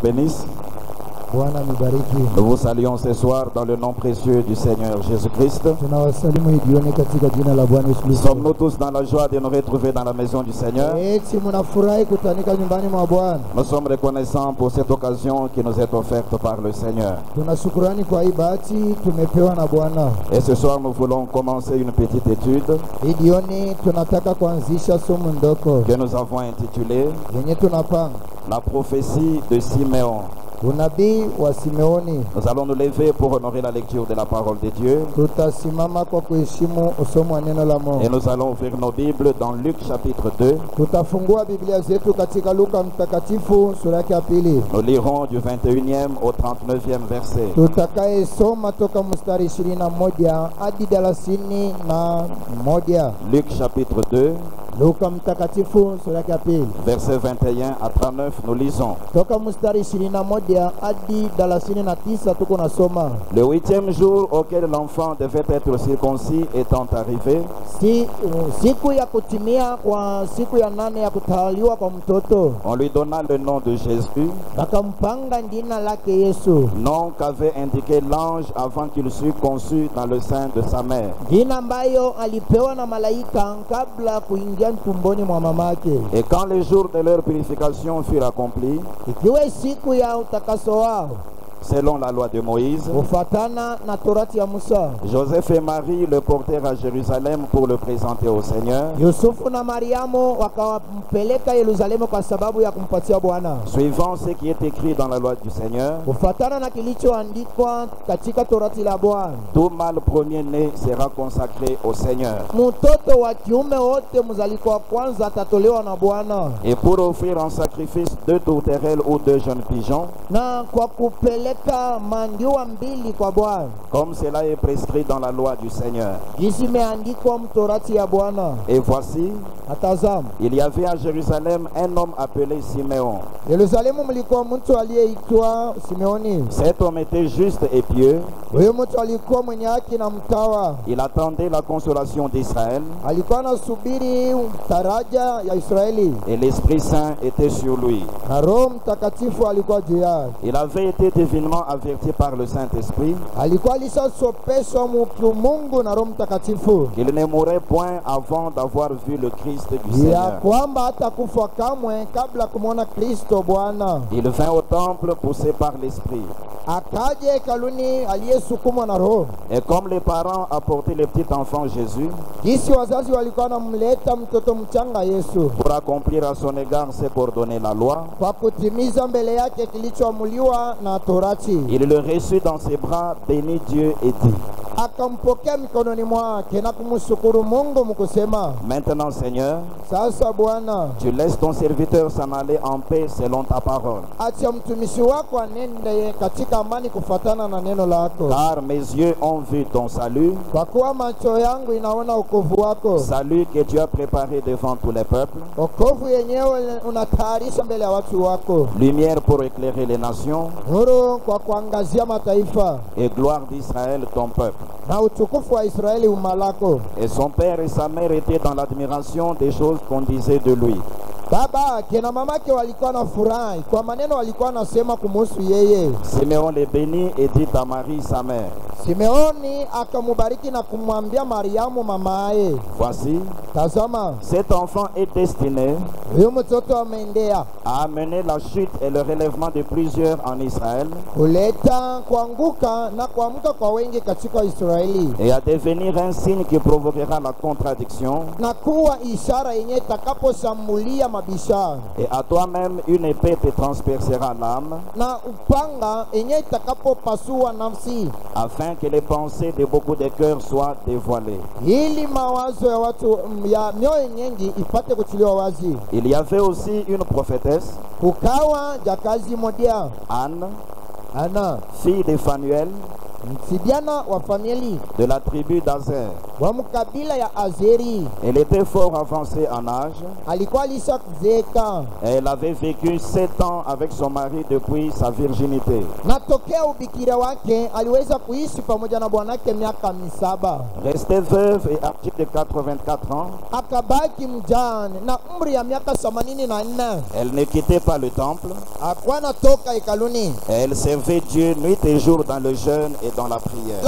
Bénisse. Nous vous saluons ce soir dans le nom précieux du Seigneur Jésus-Christ. Sommes-nous tous dans la joie de nous retrouver dans la maison du Seigneur? Nous sommes reconnaissants pour cette occasion qui nous est offerte par le Seigneur. Et ce soir, nous voulons commencer une petite étude que nous avons intitulée La prophétie de Siméon. Nous allons nous lever pour honorer la lecture de la parole de Dieu. Et nous allons ouvrir nos Bibles dans Luc chapitre 2. Nous lirons du 21e au 39e verset. Luc chapitre 2. Verset 21 à 39, nous lisons. Le 8e jour auquel l'enfant devait être circoncis étant arrivé, on lui donna le nom de Jésus, nom qu'avait indiqué l'ange avant qu'il fût conçu dans le sein de sa mère. Et quand les jours de leur purification furent accomplis, selon la loi de Moïse, Joseph et Marie le portèrent à Jérusalem pour le présenter au Seigneur, suivant ce qui est écrit dans la loi du Seigneur. Tout mâle premier-né sera consacré au Seigneur. Et pour offrir en sacrifice 2 tourterelles ou 2 jeunes pigeons, comme cela est prescrit dans la loi du Seigneur. Et voici, il y avait à Jérusalem un homme appelé Siméon. Cet homme était juste et pieux. Il attendait la consolation d'Israël. Et l'Esprit Saint était sur lui. Il avait été divinement averti par le Saint-Esprit qu'il ne mourrait point avant d'avoir vu le Christ du Seigneur. Il vint au temple poussé par l'Esprit. Et comme les parents apportaient le petit enfant Jésus pour accomplir à son égard ce qu'ordonnait la loi, il le reçut dans ses bras, bénit Dieu et dit: Maintenant, Seigneur, tu laisses ton serviteur s'en aller en paix selon ta parole. Car mes yeux ont vu ton salut, salut que tu as préparé devant tous les peuples, lumière pour éclairer les nations, et gloire d'Israël ton peuple. Et son père et sa mère étaient dans l'admiration des choses qu'on disait de lui. Siméon les bénit et dit à Marie sa mère: Voici, cet enfant est destiné à amener la chute et le relèvement de plusieurs en Israël, et à devenir un signe qui provoquera la contradiction, et à toi-même une épée te transpercera l'âme, afin que les pensées de beaucoup de cœurs soient dévoilées. Il y avait aussi une prophétesse, Anne, fille de Phanuel, de la tribu d'Azer. Elle était fort avancée en âge. Et elle avait vécu 7 ans avec son mari depuis sa virginité. Restée veuve et âgée de 84 ans, elle ne quittait pas le temple. Elle servait Dieu nuit et jour dans le jeûne et dans la prière.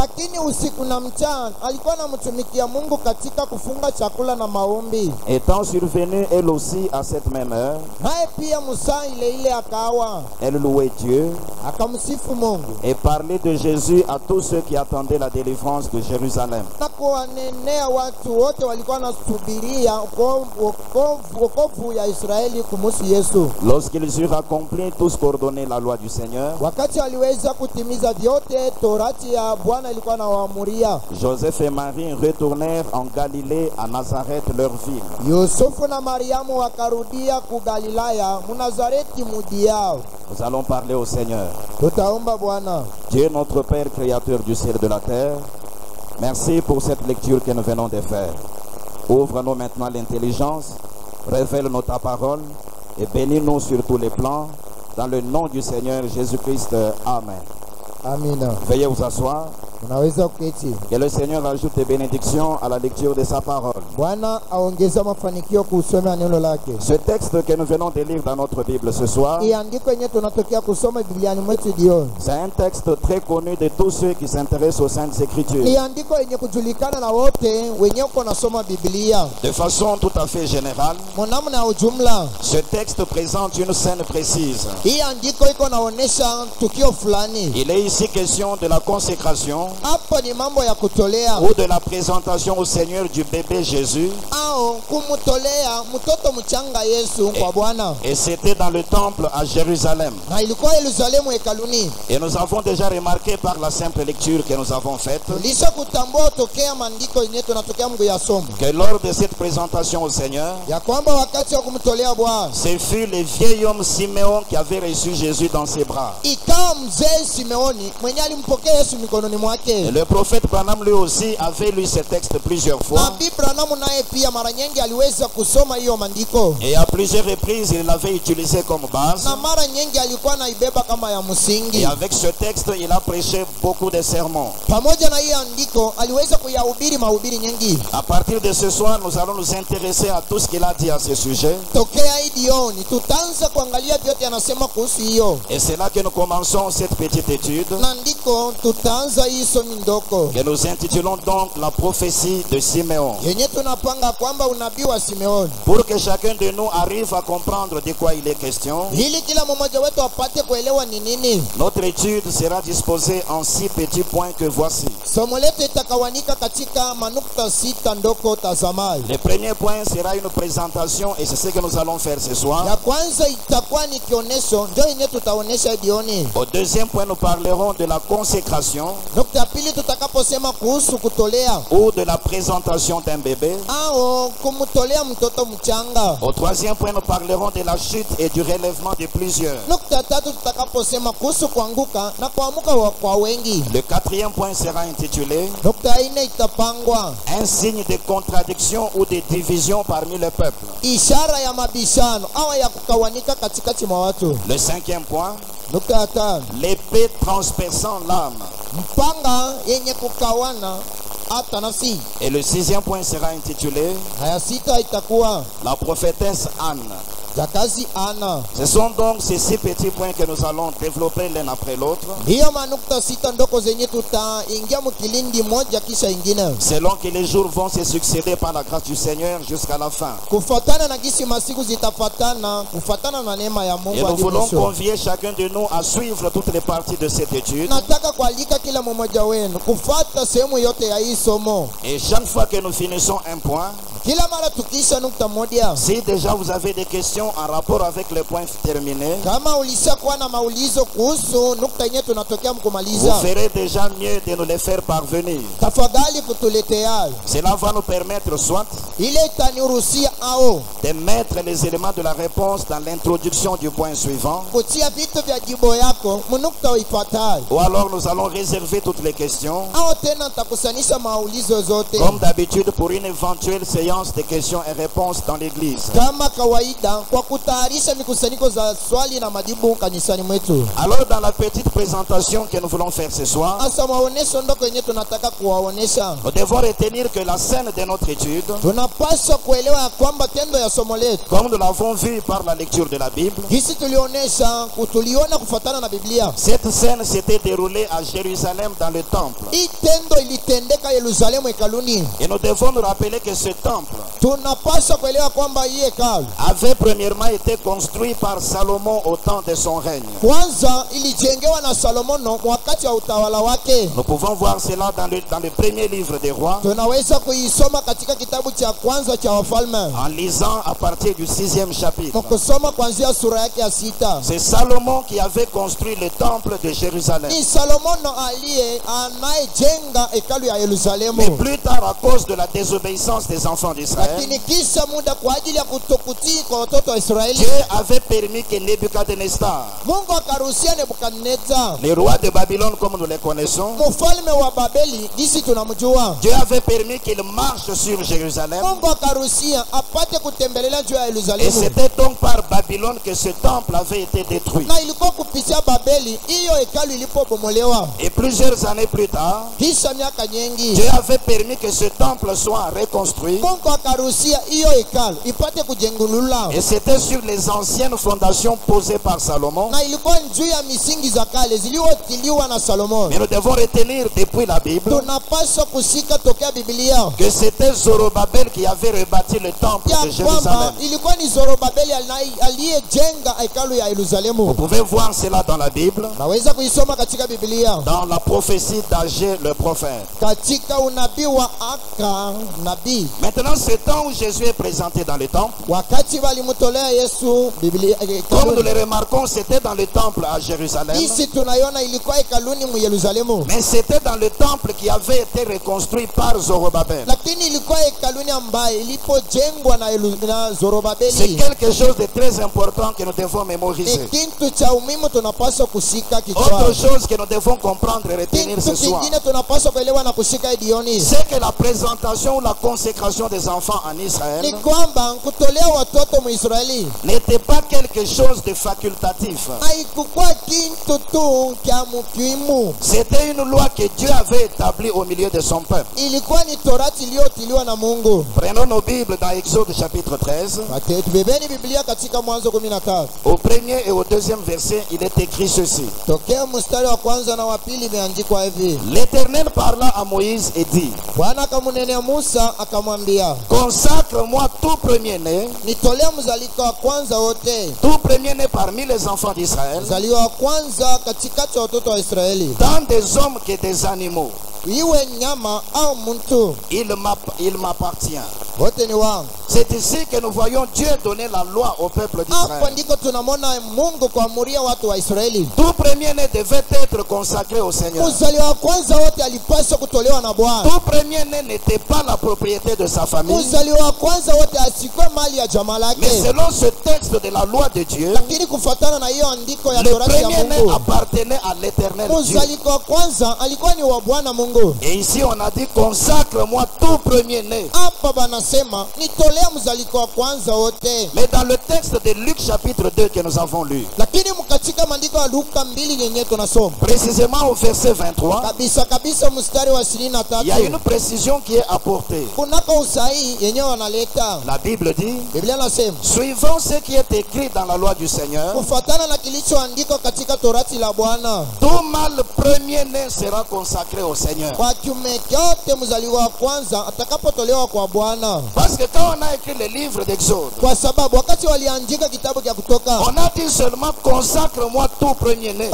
Étant survenue elle aussi à cette même heure, elle louait Dieu et parlait de Jésus à tous ceux qui attendaient la délivrance de Jérusalem. Lorsqu'ils eurent accompli tout ce qu'ordonnait la loi du Seigneur, Joseph et Marie retournèrent en Galilée, à Nazareth, leur ville. Nous allons parler au Seigneur. Dieu notre Père, créateur du ciel et de la terre, merci pour cette lecture que nous venons de faire. Ouvre-nous maintenant l'intelligence, révèle-nous ta parole et bénis-nous sur tous les plans. Dans le nom du Seigneur Jésus-Christ. Amen. Amen. Veuillez vous asseoir. Que le Seigneur ajoute des bénédictions à la lecture de sa parole. Ce texte que nous venons de lire dans notre Bible ce soir, c'est un texte très connu de tous ceux qui s'intéressent aux Saintes Écritures. De façon tout à fait générale, ce texte présente une scène précise. Il est ici question de la consécration ou de la présentation au Seigneur du bébé Jésus. Et c'était dans le temple à Jérusalem. Et nous avons déjà remarqué par la simple lecture que nous avons faite que lors de cette présentation au Seigneur, ce fut le vieil homme Siméon qui avait reçu Jésus dans ses bras. Et le prophète Branham lui aussi avait lu ce texte plusieurs fois. Et à plusieurs reprises il l'avait utilisé comme base. Et avec ce texte il a prêché beaucoup de sermons. À partir de ce soir nous allons nous intéresser à tout ce qu'il a dit à ce sujet. Et c'est là que nous commençons cette petite étude que nous intitulons donc la prophétie de Siméon. Pour que chacun de nous arrive à comprendre de quoi il est question, notre étude sera disposée en 6 petits points que voici. Le premier point sera une présentation et c'est ce que nous allons faire ce soir. Au deuxième point nous parlerons de la consécration ou de la présentation d'un bébé. Au troisième point nous parlerons de la chute et du relèvement de plusieurs. Le quatrième point sera intitulé un signe de contradiction ou de division parmi le peuple. Le cinquième point, l'épée transperçant l'âme. Et le sixième point sera intitulé la prophétesse Anne. Ce sont donc ces 6 petits points que nous allons développer l'un après l'autre, selon que les jours vont se succéder par la grâce du Seigneur jusqu'à la fin. Et nous voulons convier chacun de nous à suivre toutes les parties de cette étude. Et chaque fois que nous finissons un point, Kila mara tukisha nukta moja. Si déjà vous avez des questions en rapport avec le point terminé, Kama ulishakuwa na maulizo kuhusu nukta yenyewe tunatokea mkumaliza, vous ferez déjà mieux de nous les faire parvenir. tafadhali kutuletea. Cela va nous permettre soit Ile itaniruhusia ao de mettre les éléments de la réponse dans l'introduction du point suivant, kutia vitu vya jibo yako munukta ifuatayo, ou alors nous allons réserver toutes les questions, au tena nitakusanisha maulizo zote comme d'habitude pour une éventuelle séance de questions et réponses dans l'église. kama kawaida, kwa kutayarisha mikusanyiko za swali na majibu kanisani mwetu. Alors dans la petite présentation que nous voulons faire ce soir, Asa maonesho ndoko yenye tunataka kuwaonesha, nous devons retenir que la scène de notre étude, tunapaswa kuelewa ya kwamba tendo ya somo letu comme nous l'avons vu par la lecture de la Bible, hisi tuliona kufuatana na Biblia. cette scène s'était déroulée à Jérusalem dans le temple. Hii tendo ilitendeka Yerusalemu hekaluni. Et nous devons nous rappeler que ce temple Tunapaswa kuelewa kwamba hii hekalu avait premièrement été construit par Salomon au temps de son règne. kwanza ilijengewa na Salomono wakati wa utawala wake. Nous pouvons voir cela dans le premier livre des rois, Tunaweza kuisoma katika kitabu cha kwanza cha Wafalme, en lisant à partir du 6e chapitre. mkusoma kuanzia sura yake ya 6. C'est Salomon qui avait construit le temple de Jérusalem. Ni Salomono anayejenga hekalu ya Mais Yerusalemu. plus tard, à cause de la désobéissance des enfants d'Israël, Lakini kisha muda kwa ajili ya kutokutii kwa watoto wa Israeli, Dieu avait permis que Nebuchadnezzar, Mungu akaruhusia Nebukadneza, le roi de Babylone comme nous le connaissons, mfalme wa Babeli jinsi tunamjua, Dieu avait permis qu'il marche sur Jérusalem. Mungu akaruhusia apate kutembelea juu ya Et Yerusalemu. c'était donc par Babylone que ce temple avait été détruit. Na ilikuwa kupitia Babeli hiyo hekalu ilipobomolewa. Et plusieurs années plus tard, Kisha miaka nyingi Dieu avait permis que ce temple soit reconstruit. Mungu akaruhusia hiyo hekalu ipate kujengulula, Et c'était sur les anciennes fondations posées par Salomon. na ilikuwa juu ya misingi za kale zilizotiliwa na Salomo. Mais nous devons retenir depuis la Bible Tunapaswa kushika tokea Biblia que c'était Zorobabel qui avait rebâti le temple de ya kwamba Jérusalem. ilikuwa ni Zorobabeli aliyejenga hekalu ya Vous Yerusalemu. pouvez voir cela dans la Bible, Naweza kuisoma katika Biblia dans la prophétie d'Agé le prophète. katika unabii wa Aka nabii, Maintenant, ce temps où Jésus est présenté dans le temple, wakati walimtolea Yesu Biblia comme nous le remarquons, c'était dans le temple à Jérusalem. hisi tunaiona ilikuwa hekaluni mu Yerusalemu, Mais c'était dans le temple qui avait été reconstruit par Zorobabel. lakini ilikuwa hekaluni ambaye ilipojengwa na C'est Zorobabeli. quelque chose de très important que nous devons Ni mémoriser. kitu cha umuhimu tunapaswa kushika Autre kichwani. chose que nous devons comprendre et retenir Kitu ce soir, kingine tunapaswa kuelewa na kushika jioni c'est que la présentation ou la consécration des enfants en ni Israël kwamba kutolea watoto Muisraeli n'était pas quelque chose de facultatif. haikukuwa kitu tu kya muhimu, C'était une loi que Dieu avait établie au milieu de son peuple. ilikuwa ni torati iliyotiliwa na Mungu. Prenons nos Bibles dans Exode chapitre 13. Tubebeni Biblia katika Mwanzo 13 Au premier et au deuxième verset, il est écrit ceci. tokea mstari wa kwanza na wa pili, imeandikwa hivi: L'Éternel parla à Moïse et dit, Bwana akamnenea Musa akamwambia, consacre-moi tout premier-né, nitolee mzaliwa wa kwanza wote, tout premier-né parmi les enfants d'Israël, mzaliwa wa kwanza katikati ya watoto wa Israeli, tant des hommes que des animaux. iwe nyama au mtu, Il m'appartient. wote ni wangu. C'est ici que nous voyons Dieu donner la loi au peuple Hapa d'Israël. ndiko tunamwona Mungu kuamuria watu wa Israeli, Tout premier-né devait être consacré au Seigneur. mzaliwa wa kwanza wote alipaswa kutolewa na Bwana. Tout premier-né n'était pas la propriété de sa famille, Mzaliwa wa kwanza wote asikwe mali ya jamaa mais lake, selon ce texte de la loi de Dieu, lakini kufuatana na hiyo andiko ya le torati ya premier-né Mungu, appartenait à l'Éternel Dieu. mzaliwa wa kwanza alikuwa ni wa Bwana Mungu. Et ici on a dit consacre-moi tout premier-né. Hapa banasema nitolea mzaliwa wa kwanza wote, Mais dans le texte de Luc chapitre 2 que nous avons lu, lakini mkatika maandiko ya Luka 2 yenye tunasoma précisément au verset 23, kabisa mstari wa il y a 23, une précision qui est apportée. kunako usahihi yenyewe wanaleta. La Bible dit, Biblia nasema suivant ce qui est écrit dans la loi du Seigneur, kufuatana na kilichoandikwa katika torati la Bwana, tout mâle premier-né sera consacré au Seigneur. Seigneur. kwa kiume kyote mzaliwa wa kwanza atakapotolewa kwa Bwana. Parce que quand on a écrit le livre d'Exode, Kwa sababu wakati waliandika kitabu cha Kutoka, on a dit seulement consacre-moi tout premier-né.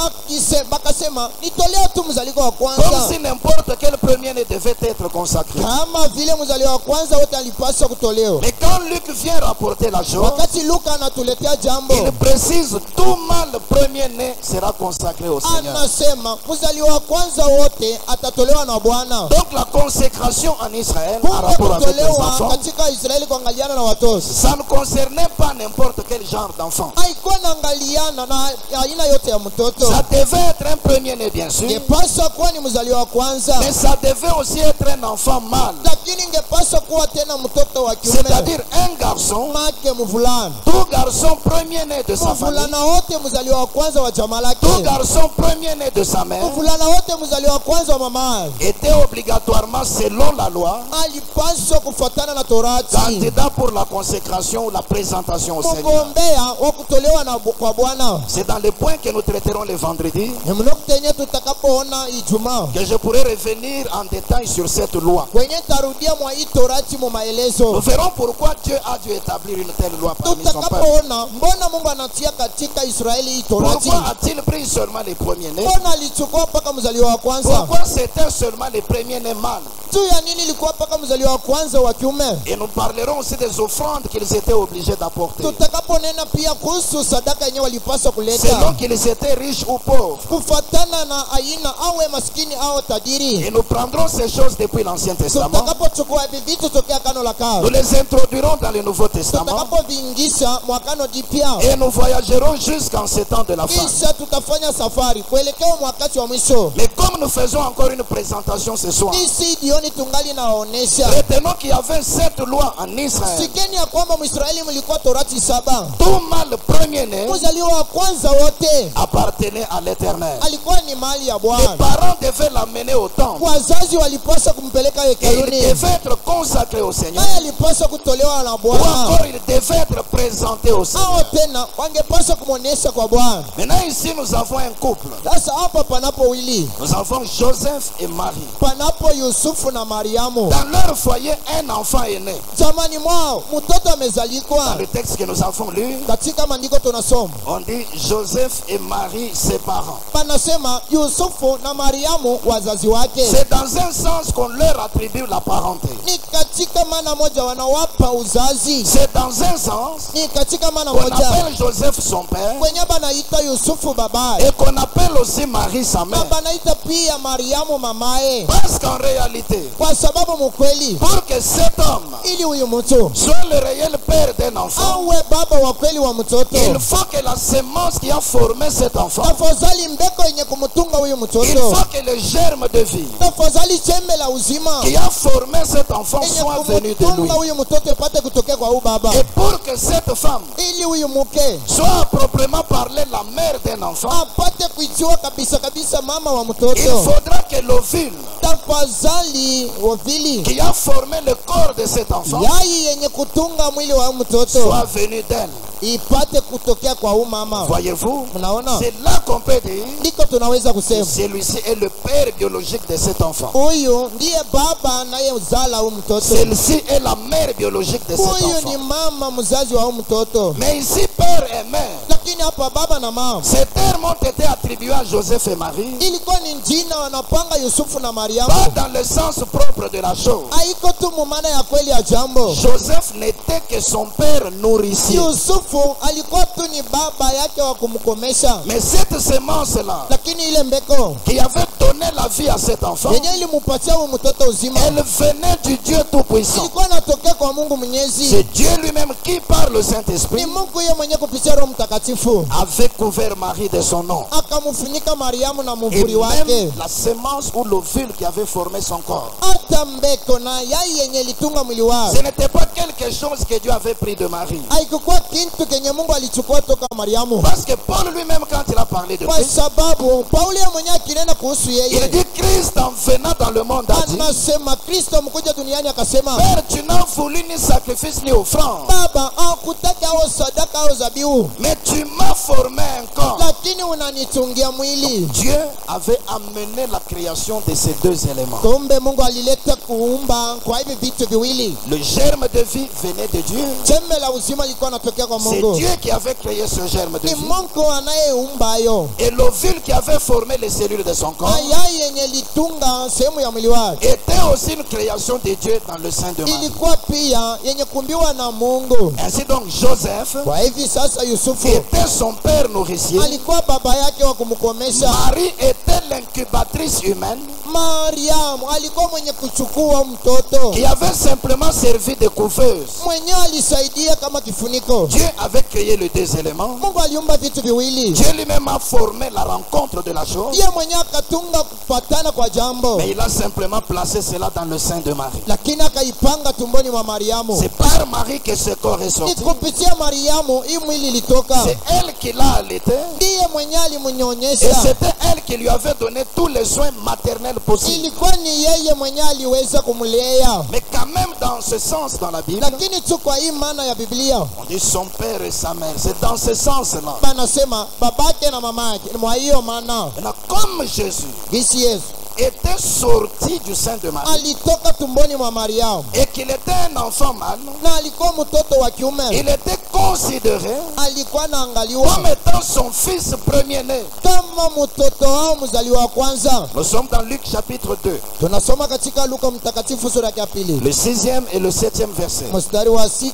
bakasema nitolea tu mzaliwa wa Comme kwanza, si n'importe quel premier-né devait être consacré. kama vile mzaliwa wa kwanza wote alipaswa kutolewa. Mais quand Luc vient rapporter la chose, Wakati Luka anatuletea jambo, il précise tout mâle premier-né sera consacré au Seigneur. anasema mzaliwa wa kwanza wote atatolewa na Bwana. Donc la consécration en Israël en rapport avec les Kutolewa enfants, katika Israeli kuangaliana na watoto, ça ne concernait pas n'importe quel genre d'enfant. haikuwa naangaliana na aina yote ya mtoto. Ça devait être un premier-né bien sûr, Ingepaswa kuwa ni mzaliwa wa kwanza, mais ça devait aussi être un enfant mâle, lakini ingepaswa kuwa tena mtoto wa kiume, c'est-à-dire un garçon. make mvulana. Tout garçon premier-né de sa famille, Mvulana wote mzaliwa wa kwanza wa jamaa lake, tout garçon premier-né de sa mère mvulana wote mzaliwa wa kwanza wa mama était obligatoirement, selon la loi, alipaswa kufuatana na Torati, candidat pour la consécration ou la présentation au Seigneur. mgombea wa kutolewa na kwa Bwana. C'est dans le point que nous traiterons le vendredi Ni mnokutenye tutakapoona Ijumaa que je pourrai revenir en détail sur cette loi. kwenye tarudia mwa hii Torati mu Nous maelezo, verrons pourquoi Dieu a dû établir une telle loi parmi son peuple. tutakapoona mbona Mungu anatia katika Israeli hii Torati, Pourquoi a-t-il pris seulement les premiers-nés? mbona alichukua mpaka mzaliwa wa kwanza, Pourquoi c'était seulement les premiers-nés mâles? juu ya nini ilikuwa mpaka mzaliwa wa kwanza wa kiume. Et nous parlerons aussi des offrandes qu'ils étaient obligés d'apporter, Tutakaponena pia kuhusu sadaka yenyewe walipaswa kuleta selon qu'ils étaient riches ou pauvres. kufatana na aina awe maskini au tajiri. Et nous prendrons ces choses depuis l'Ancien Testament. Tutakapochukua hivi vitu tokea Agano la Nous Kale, les introduirons dans le Nouveau Testament tutakapoviingisha mwakano jipya, et nous voyagerons jusqu'en ces temps de la fin. kisha tutafanya safari kuelekea mwakati wa mwisho. Mais comme nous faisons encore une présentation ce soir, Sisi jioni tungali naonesha, retenons qu'il y avait cette loi en Israël. sikeni ya kwamba Mwisraeli mlikuwa Torati 7. Tout mâle premier-né Mzaliwa wa kwanza wote appartenait à l'Éternel. alikuwa ni mali ya Les Bwana. parents devaient l'amener au temple. Wazazi walipaswa kumpeleka Et il hekaluni, devait être consacré au Seigneur. naye alipaswa kutolewa na Ou Bwana, encore il devait être présenté au hao Seigneur. tena wangepaswa kumwonyesha kwa Bwana. Maintenant ici nous avons un couple. Sasa hapa panapo wili, Nous avons Joseph et Marie. panapo Yusufu na Mariamu. Dans leur foyer, un enfant est né. Jamani mwao mtoto Dans amezalikwa. le texte que nous avons lu, Katika maandiko tunasoma on dit Joseph et Marie, ses parents. panasema Yusufu na Mariamu wazazi wake. C'est dans un sens qu'on leur attribue la parenté. Ni katika maana moja wanawapa uzazi, C'est dans un sens ni katika maana qu'on moja appelle Joseph son père kwenye banaita Yusufu babaye, et qu'on appelle aussi Marie sa na mère. banaita pia Mariamu mamaye, Parce qu'en réalité, kwa sababu mkweli, pour que cet homme ili huyu mtu soit le réel père d'un enfant, awe baba wa kweli wa mtoto, il faut que la sémence qui a formé cet enfant, tafadhali mbeko yenye kumtunga huyu il mtoto, faut que le germe de vie tafadhali chembe la uzima qui a formé cet enfant yenye soit venu de lui. kumtunga huyu mtoto ipate kutokea kwa huyu baba, Et pour que cette femme ili huyu mke soit proprement parlé la mère d'un enfant, apate kuijua kabisa kabisa mama wa il mtoto, faudra que l'ovule tafadhali wavili qui a formé le corps de cet enfant yai yenye kutunga mwili wa huyu mtoto soit venu d'elle. ipate kutokea kwa huyu mama. Voyez-vous, Mnaona, c'est là qu'on peut dire ndiko tunaweza que kusema celui-ci est le père biologique de cet enfant. huyu ndiye baba anayezala huyu mtoto, Celle-ci est la mère biologique de cet huyu ni enfant. mama mzazi wa huyu mtoto. Mais ici, père et mère, Lakini hapa baba na mama ces termes ont été attribués à Joseph et Marie, ilikuwa ni jina wanapanga Yusufu na Mariamu, pas dans le sens propre de la chose. haiko tu mumana ya kweli ya jambo. Joseph n'était que son père nourricier. Yusufu alikuwa tu ni baba yake wa kumkomesha, Mais cette sémence-là, lakini ile mbeko qui avait donné la vie à cet enfant, yenye ilimupatia huyu mtoto uzima elle venait du Dieu Tout-Puissant. ilikuwa inatokea kwa Mungu Mwenyezi. C'est Dieu lui-même qui, par le Saint-Esprit, Ni Mungu yeye mwenye kupitia Roho Mtakatifu avait couvert Marie de son nom. akamfunika Mariamu na Et muvuri wake. même la sémence ou l'ovule qui avait formé son corps. Hata mbeko na yai yenye ilitunga mwili wake Ce n'était pas quelque chose que Dieu avait pris de Marie. haikukuwa kintu kenye Mungu alichukua toka Mariamu, Parce que Paul lui-même, quand il a parlé de kwa Christ, sababu Paulo yeye mwenye akinena kuhusu il yeye dit Christ en venant dans le monde a dit, anasema, Kristo mkuja duniani akasema, Père, tu n'as voulu ni sacrifice ni offrande, Baba hakutaka au sadaka au zabihu, mais tu m'as formé un corps. lakini unanitungia mwili. Dieu avait amené la création de ces deux éléments. Kumbe Mungu alileta kuumba kwa hivi vitu viwili. Le germe de vie venait de Dieu. Chembe la uzima lilikuwa natokea kwa C'est Mungu. Dieu qui avait créé ce germe de Ni vie. Mungu anayeumba yo. Et l'ovule qui avait formé les cellules de son corps Mayai yenye litunga sehemu ya mwili wake était aussi une création de Dieu dans le sein de Marie. ilikuwa pia yenye kumbiwa na Mungu. Ainsi donc Joseph Kwa hivi sasa Yusufu était son père nourricier. alikuwa baba yake wa kumkomesha. Marie était l'incubatrice humaine Mariamu alikuwa mwenye kuchukua mtoto, qui avait simplement servi de couveuse. mwenyewe alisaidia kama kifuniko. Dieu avait créé les deux éléments. Mungu aliumba vitu viwili, Dieu lui-même a formé la rencontre de la chose. yeye mwenyewe akatunga kupatana kwa jambo, Mais il a simplement placé cela dans le sein de Marie. lakini akaipanga tumboni mwa Mariamu. C'est par Marie que ce corps est Ni sorti. kupitia Mariamu hii mwili ilitoka, C'est elle qui l'a allaité. ndiye mwenyewe Et alimnyonyesha. c'était elle qui lui avait donné tous les soins maternels possibles. Ilikuwa ni yeye mwenyewe aliweza kumlea, Mais quand même dans ce sens dans la Bible, lakini tu kwa hii maana ya Biblia on dit son père et sa mère. C'est dans ce sens-là. banasema babake na mamake. Mwa hiyo maana Maintenant, comme Jésus gisi Yesu était sorti du sein de Marie alitoka tumboni mwa Mariamu et qu'il était un enfant mâle, na alikuwa mtoto wa kiume, il était considéré alikuwa naangaliwa comme étant son fils premier-né. kama mtoto wao mzaliwa wa kwanza. Nous sommes dans Luc chapitre 2, Tunasoma katika Luka mtakatifu sura ya pili le 6e et le 7e verset. mstari wa 6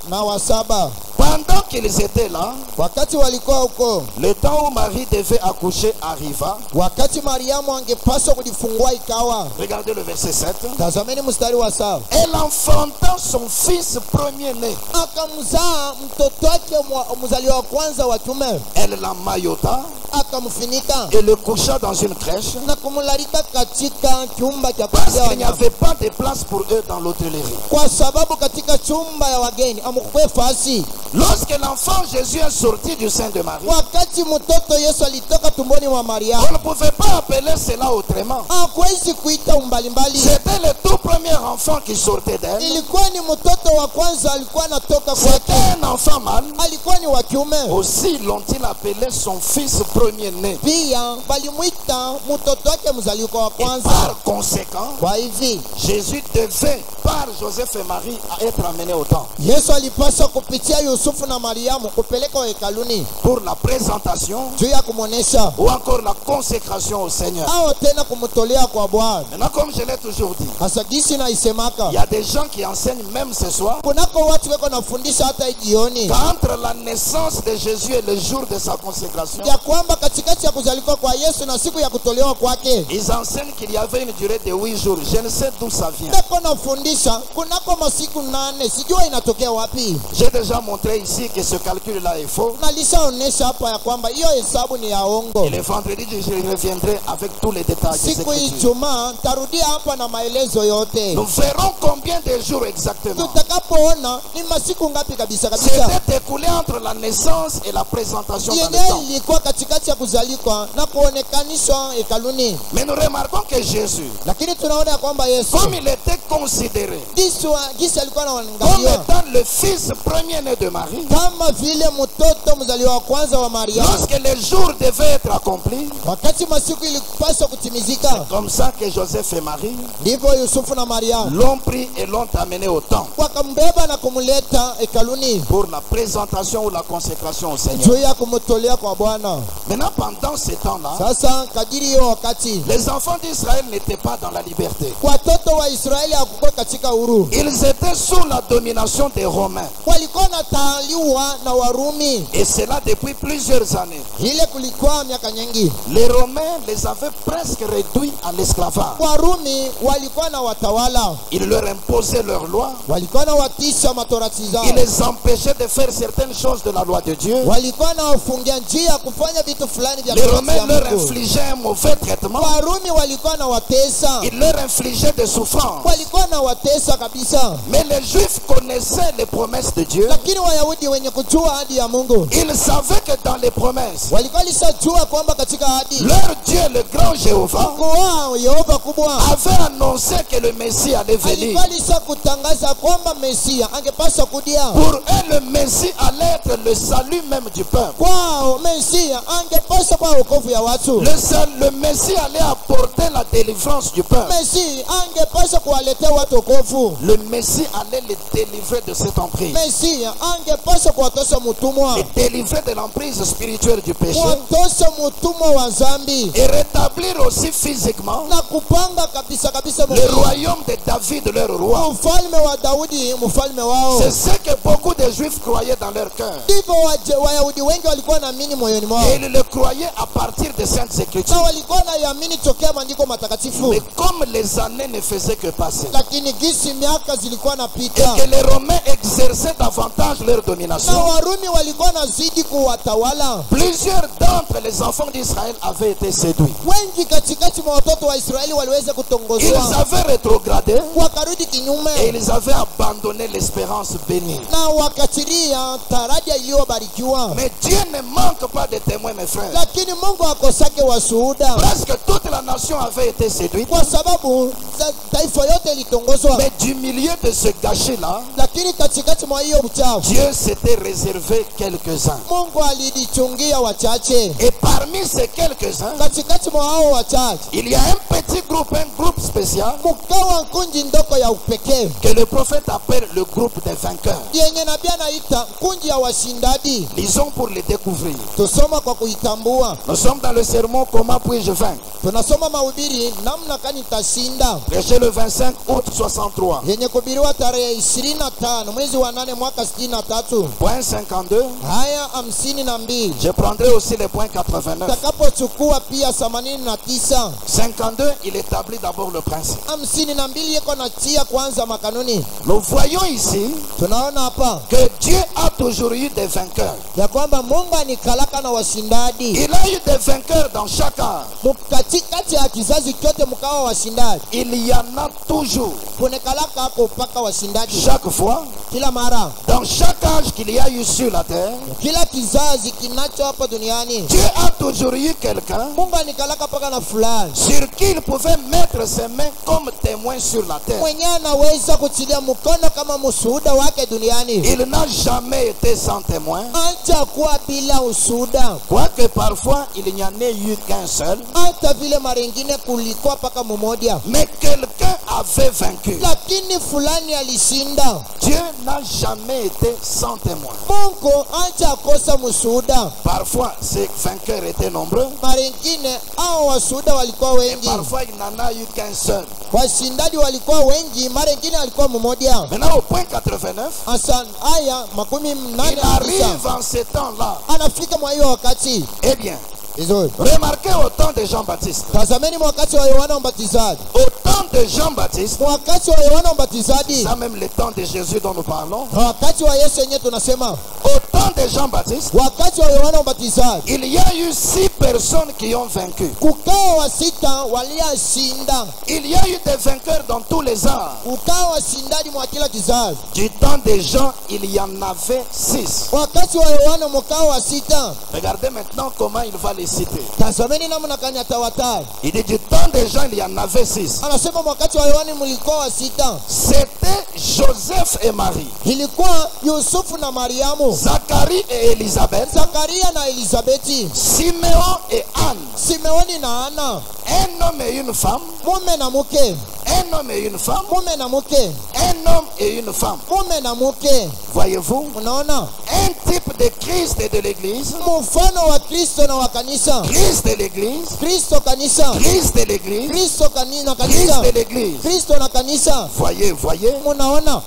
na wa 7. Pendant qu'ils étaient là, Wakati walikuwa huko, le temps où Marie devait accoucher arriva. wakati Mariamu angepaswa kujifungua ikawa, Regardez le verset 7. tazameni mstari wa 7, Elle enfanta son fils premier-né. akamzaa mtoto wake mzaliwa wa kwanza wa kiume, Elle l'emmaillota akamfunika et le coucha dans une crèche na kumlarika katika chumba cha parce kulala qu'il n'y avait pas de place pour eux dans l'hôtellerie. kwa sababu katika chumba ya wageni amukwe fasi. Lorsque l'enfant Jésus est sorti du sein de Marie, Wakati mtoto Yesu alitoka tumboni mwa on Mariamu, ne pouvait pas appeler cela autrement. hakuwezi kuita umbalimbali. C'était le tout premier enfant qui sortait d'elle. Ilikuwa ni mtoto wa kwanza alikuwa anatoka C'était kwake, un enfant mâle. alikuwa ni wa kiume. Aussi l'ont-ils appelé son fils premier-né. Pia balimwita mtoto wake mzaliwa wa Et kwanza. par conséquent, Kwa hivi Jésus devait, par Joseph et Marie, être amené au temple Yesu alipaswa kupitia Yusufu na Mariamu kupelekwa hekaluni pour la présentation juu ya kumwonesha ou encore la consécration au Seigneur. au tena kumtolea kwa Bwana. Maintenant, comme je l'ai toujours dit, Hasa gisi na isemaka, il y a des gens qui enseignent même ce soir kunako watu weko nafundisha hata jioni qu'entre la naissance de Jésus et le jour de sa consécration, ya kwamba katikati ya kuzaliwa kwa Yesu na siku ya kutolewa kwake ils enseignent qu'il y avait une durée de 8 jours. Je ne sais d'où ça vient. ndeko nafundisha kunako masiku 8, sijua inatokea wapi. J'ai déjà montré ici que ce calcul-là est faux. Nalishaonesha hapa ya kwamba hiyo hesabu ni ya ongo. Et le vendredi, je reviendrai avec tous les détails de cette Siku écriture. Ijumaa ntarudia hapa na maelezo yote, Nous verrons combien de jours exactement tutakapoona ni masiku ngapi kabisa kabisa s'était écoulé entre la naissance et la présentation dans le yenye temple. ilikuwa katikati ya kuzalikwa na kuonekanishwa hekaluni. Mais nous remarquons que Jésus, Lakini tunaona ya kwamba Yesu comme il était considéré gisi alikuwa comme anaangaliwa étant le fils premier-né de Marie, kama vile mtoto mzaliwa wa kwanza wa Mariamu, lorsque les jours devaient être accomplis, wakati masiku ilipaswa kutimizika, comme ça que Joseph et Marie ndivyo Yusufu na Mariamu l'ont pris et l'ont amené au temple wakambeba na kumleta hekaluni pour la présentation ou la consécration au Seigneur. juu ya kumtolea kwa Bwana. Maintenant, pendant ce temps-là, Sasa kadiri hiyo wakati les enfants d'Israël n'étaient pas dans la liberté. watoto wa Israeli hawakuwa katika huru, Ils étaient sous la domination des Romains. walikuwa natawaliwa na Warumi. Et cela depuis plusieurs années. Ile kulikuwa miaka nyingi, Les Romains les avaient presque réduits à l'esclavage. Warumi walikuwa na watawala, Ils leur imposaient leurs lois. walikuwa na watisha matorati zao, Ils les empêchaient de faire certaines choses de la loi de Dieu. walikuwa na wafungia njia kufanya vitu fulani vya Les torati Romains ya leur Mungu. infligeaient un mauvais traitement. Warumi walikuwa na watesa, Ils leur infligeaient des souffrances. walikuwa na watesa kabisa. Mais les Juifs connaissaient les promesses de Dieu. Lakini Wayahudi wenye kujua ahadi ya Mungu Ils savaient que dans les promesses, walikuwa lishajua kwamba katika ahadi leur Dieu, le grand Jéhovah, Mungu wao Yehova kubwa avait annoncé que le Messie allait venir. alikuwa lisha kutangaza kwamba Mesia angepaswa kudia. Pour eux, le Messie allait être le salut même du peuple. Kwao Mesia angepaswa kwa wokovu ya watu. Le Messie allait apporter la délivrance du peuple. Mesia angepaswa kuwaletea watu wokovu. Le Messie allait les délivrer de cette emprise. Mesia angepaswa kuwatosha mutumwa, Les délivrer de l'emprise spirituelle du péché. kuwatosha mutumwa wa zambi Et rétablir aussi physiquement na kupanga kabisa kabisa le royaume de David, leur roi. ufalme wa Daudi mfalme wao. C'est ce que beaucoup de Juifs croyaient dans leur cœur. Ndivyo Wayahudi wengi walikuwa naamini moyoni mwao, Et ils le croyaient à partir des Saintes na Écritures. walikuwa naiamini tokea maandiko matakatifu. Mais comme les années ne faisaient que passer, Lakini gisi miaka zilikuwa et napita que les Romains exerçaient davantage leur na domination, Warumi walikuwa nazidi kuwatawala, plusieurs d'entre les enfants d'Israël avaient été séduits. wengi katikati mwa watoto wa Israeli waliweza Ils kutongozwa, avaient rétrogradé wakarudi et kinyume ils avaient abandonné l'espérance bénie. na wakachilia taraja iliyobarikiwa. Mais Dieu ne manque pas de témoins, mes frères. Lakini Mungu akosake washuhuda, Presque toute la nation avait été séduite. kwa sababu taifa yote ilitongozwa. Mais du milieu de ce gâchis-là, Lakini katikati mwa hiyo uchafu Dieu s'était réservé quelques-uns. Mungu alijichungia wachache. Et parmi ces quelques-uns, Katikati mwa hao wachache il y a un petit groupe, un groupe spécial mukawa kunji ndoko ya upekee que le prophète appelle le groupe des vainqueurs. yenye nabii anaita kunji ya washindaji. Lisons pour les découvrir. Tusoma kwa kuitambua. Nous sommes dans le sermon Comment puis-je vaincre? Tunasoma mahubiri namna kani tashinda Prêché le 25 août 63. yenye kubiriwa tarehe 25 mwezi wa 8 mwaka 63 Point 52. haya 52. Je prendrai aussi les points 89. Takapochukua pia 89. 52, il établit d'abord le principe. 52 yeko na chia kwanza makanuni. Nous voyons ici Tunaona hapa que Dieu a toujours eu des vainqueurs. ya kwamba Mungu anikalaka na washindaji. Il a eu des vainqueurs dans chaque âge. Katikati ya kizazi kyote mkawa washindaji. Il y en a toujours. Kunekalaka hapo mpaka washindaji. Chaque fois, Kila mara, dans chaque âge qu'il y a eu sur la terre, kila kizazi kinacho hapa duniani, Dieu a toujours eu quelqu'un Mungu anikalaka paka na fulani sur qui il pouvait mettre ses mains comme témoin sur la terre. mwenye anaweza kutilia mkono kama mshuhuda wake duniani. Il n'a jamais été sans témoin, Acha kuwa bila ushuhuda, quoique parfois il n'y en ait eu qu'un seul, hata vile mara nyingine kulikuwa paka mmoja, mais quelqu'un avait vaincu. lakini fulani alishinda. Dieu n'a jamais été sans témoin. Mungu acha kosa mshuhuda. Parfois, ces vainqueurs étaient nombreux, Mara nyingine hao washuhuda walikuwa et wengi, parfois il n'en a eu qu'un seul. washindaji walikuwa wengi, mara nyingine alikuwa mmoja. Maintenant, au point 89, Asa haya makumi il mnane arrive en ces temps-là. anafika mwa hiyo wakati Eh bien, vizuri. remarquez au temps de Jean-Baptiste. Tazameni mwakati wa Yohana Mbatizaji, Au temps de Jean-Baptiste, mwakati wa Yohana Mbatizaji, ça même le temps de Jésus dont nous parlons. wakati wa Yesu yenyewe tunasema, Au temps de Jean-Baptiste, wakati wa Yohana Mbatizaji il y a eu 6 personnes qui ont vaincu. kukawa wasita waliashinda. Il y a eu des vainqueurs dans tous les âges. Kukawa washindaji mwa kila kizazi. Du temps des gens, il y en avait 6. Wakati wa Yohana mkawa wasita. Regardez maintenant comment il va les citer. Tazameni namna kani atawataja. Il dit du temps des gens, il y en avait 6. Anasema wakati wa Yohana mlikuwa wasita. C'était Joseph et Marie, Ilikuwa Yusufu na Mariamu, Zacharie et Élisabeth, Zakaria na Elizabeti, Siméon et Anne. Simeoni na Ana, Un homme et une femme, mume na mke, un homme et une femme, mume na mke, un homme et une femme. mume na mke. Voyez-vous, Unaona un type de Christ et de l'Église, mfano wa Kristo na wa kanisa. Christ de l'Église, Kristo kanisa, Christ de l'Église, Kristo na Christ kanisa, de l'Église. Kristo na kanisa. Voyez,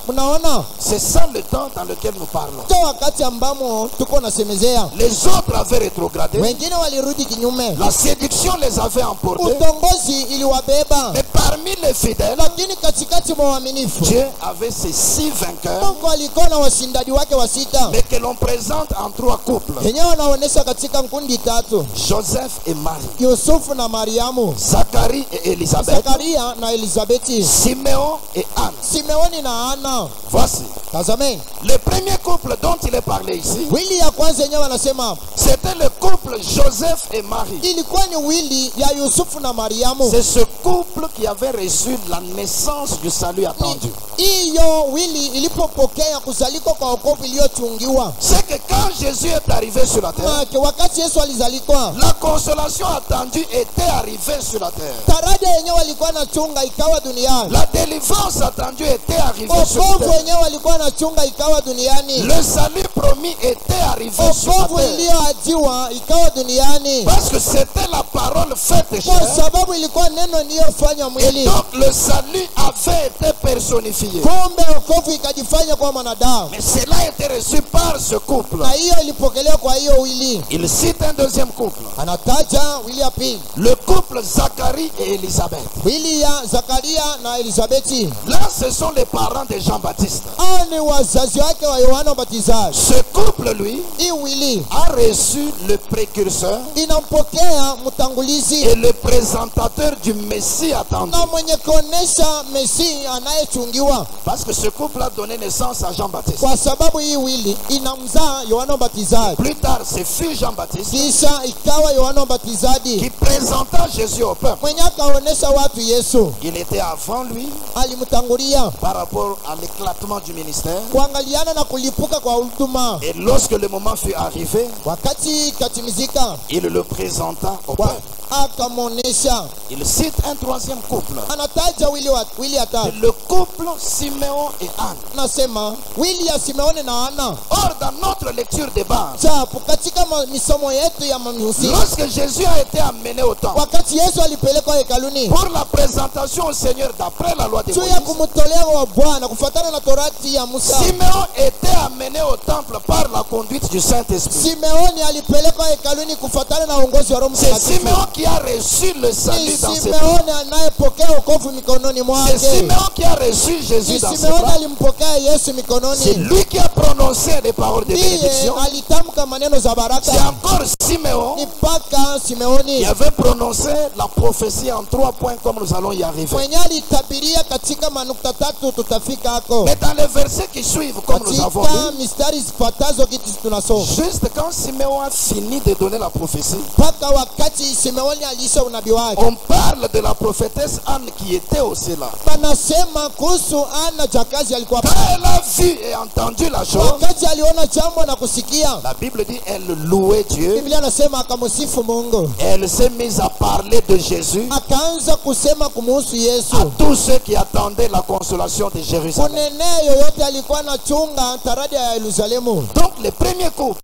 Munaona, c'est ça le temps dans lequel nous parlons. to wakati ambamo tuko nasemezea. Les autres avaient rétrogradé, Wengine walirudi kinyume, la séduction les avait emportés, utongozi iliwabeba. Mais parmi les fidèles, Lakini katikati mwa waaminifu Dieu avait ses 6 vainqueurs, Mungu alikuwa na washindaji wake wa sita mais que l'on présente en 3 couples. yenyewe wanaonesha katika nkundi tatu: Joseph et Marie, Yusufu na Mariamu, Zacharie et Élisabeth, Zakaria na Elizabeti, Siméon et Anne. Simeoni na Ana. Voici. Tazameni, Le premier couple dont il est parlé ici, wili ya kwanza yenyewe wanasema c'était le couple Joseph et Marie. ilikuwa ni wili ya Yusufu na Mariamu. C'est ce couple qui avait reçu la naissance du salut attendu. Hiyo wili ilipopokea kuzaliko kwa wokovu iliyochungiwa. C'est que quand Jésus est arrivé sur la terre, Maana wakati Yesu alizalikwa, la consolation attendue était arrivée sur la terre. taraja yenyewe walikuwa na chunga ikawa duniani. La délivrance attendue était arrivée sur la Wokovu terre. wenyewe walikuwa na chunga ikawa duniani. Le salut promis était arrivé sur la Wokovu terre. iliyoajiwa ikawa duniani. Parce que c'était la parole faite Kwa chair. sababu ilikuwa neno niliyofanya Et mwili. donc le salut avait été personnifié. Kumbe wokovu ikajifanya kwa mwanadamu. Mais cela a été reçu par ce couple. Na hiyo ilipokelewa kwa hiyo wili. Il cite un deuxième couple. Anataja wili ya pili. Le couple Zacharie et Élisabeth. Wili ya Zakaria na Elizabeti. Là, ce sont les parents de Jean-Baptiste. Hao ni wazazi wake wa Yohana Mbatizaji. Ce couple, lui, Hii wili a reçu le précurseur inampokea mtangulizi et le présentateur du Messie attendu. na mwenye kuonesha Mesii anayechungiwa. Parce que ce couple a donné naissance à Jean-Baptiste. Kwa sababu hii wili inamzaa Yohana Mbatizaji. Plus tard, ce fut Jean-Baptiste Kisha ikawa Yohana Mbatizaji qui présenta Jésus au peuple. mwenye akaonesha watu Yesu. Il était avant lui Alimtangulia par rapport à l'éclatement du ministère. kuangaliana na kulipuka kwa huduma. Et lorsque le moment fut arrivé, Wakati katimizika, il le présenta au peuple. akamwonesha. Il cite un troisième couple. Anataja wili ya tatu. Le couple Siméon et Anne. Nasema wili ya Simeoni na Ana. Or, dans notre lecture de base, Chapo katika misomo yetu ya manusi, lorsque Jésus a été amené au temple wakati Yesu alipelekwa hekaluni pour la présentation au Seigneur d'après la loi de juu ya Moïse, kumtolea wa Bwana kufuatana na torati ya Musa, Siméon était amené au temple par la conduite du Saint-Esprit. Simeoni alipelekwa hekaluni kufuatana na uongozi wa Roho C'est Mtakatifu. Siméon qui a reçu le Ni salut dans ses mains. Simeoni anayepokea wokovu mikononi C'est mwake. Siméon qui a reçu Jésus Ni dans ses Simeoni bras. alimpokea Yesu C'est mikononi. lui qui a prononcé des paroles de Ndiye bénédiction. alitamka maneno za C'est baraka. encore Siméon Ni mpaka Simeoni qui avait prononcé la prophétie en 3 points comme nous allons y arriver. mwenye alitabiria katika manukta tatu tutafika hako. Mais dans les versets qui suivent, comme nous avons Katika lu, mistari zipatazo kitu tunasoma juste quand Siméon a fini de donner la prophétie, mpaka wakati Simeoni aliisha unabii wake, on parle de la prophétesse Anne qui était aussi là. panasema kuhusu Ana jakazi alikuwa Quand elle a vu et entendu la chose, wakati aliona jambo na kusikia, la Bible dit elle louait Dieu. Biblia nasema akamsifu Mungu, Elle s'est mise à parler de Jésus akaanza kusema kumuhusu à Yesu. tous ceux qui attendaient la consolation de Jérusalem. Kunenea yoyote alikuwa na chunga taraja ya Yerusalemu. Donc le premier couple,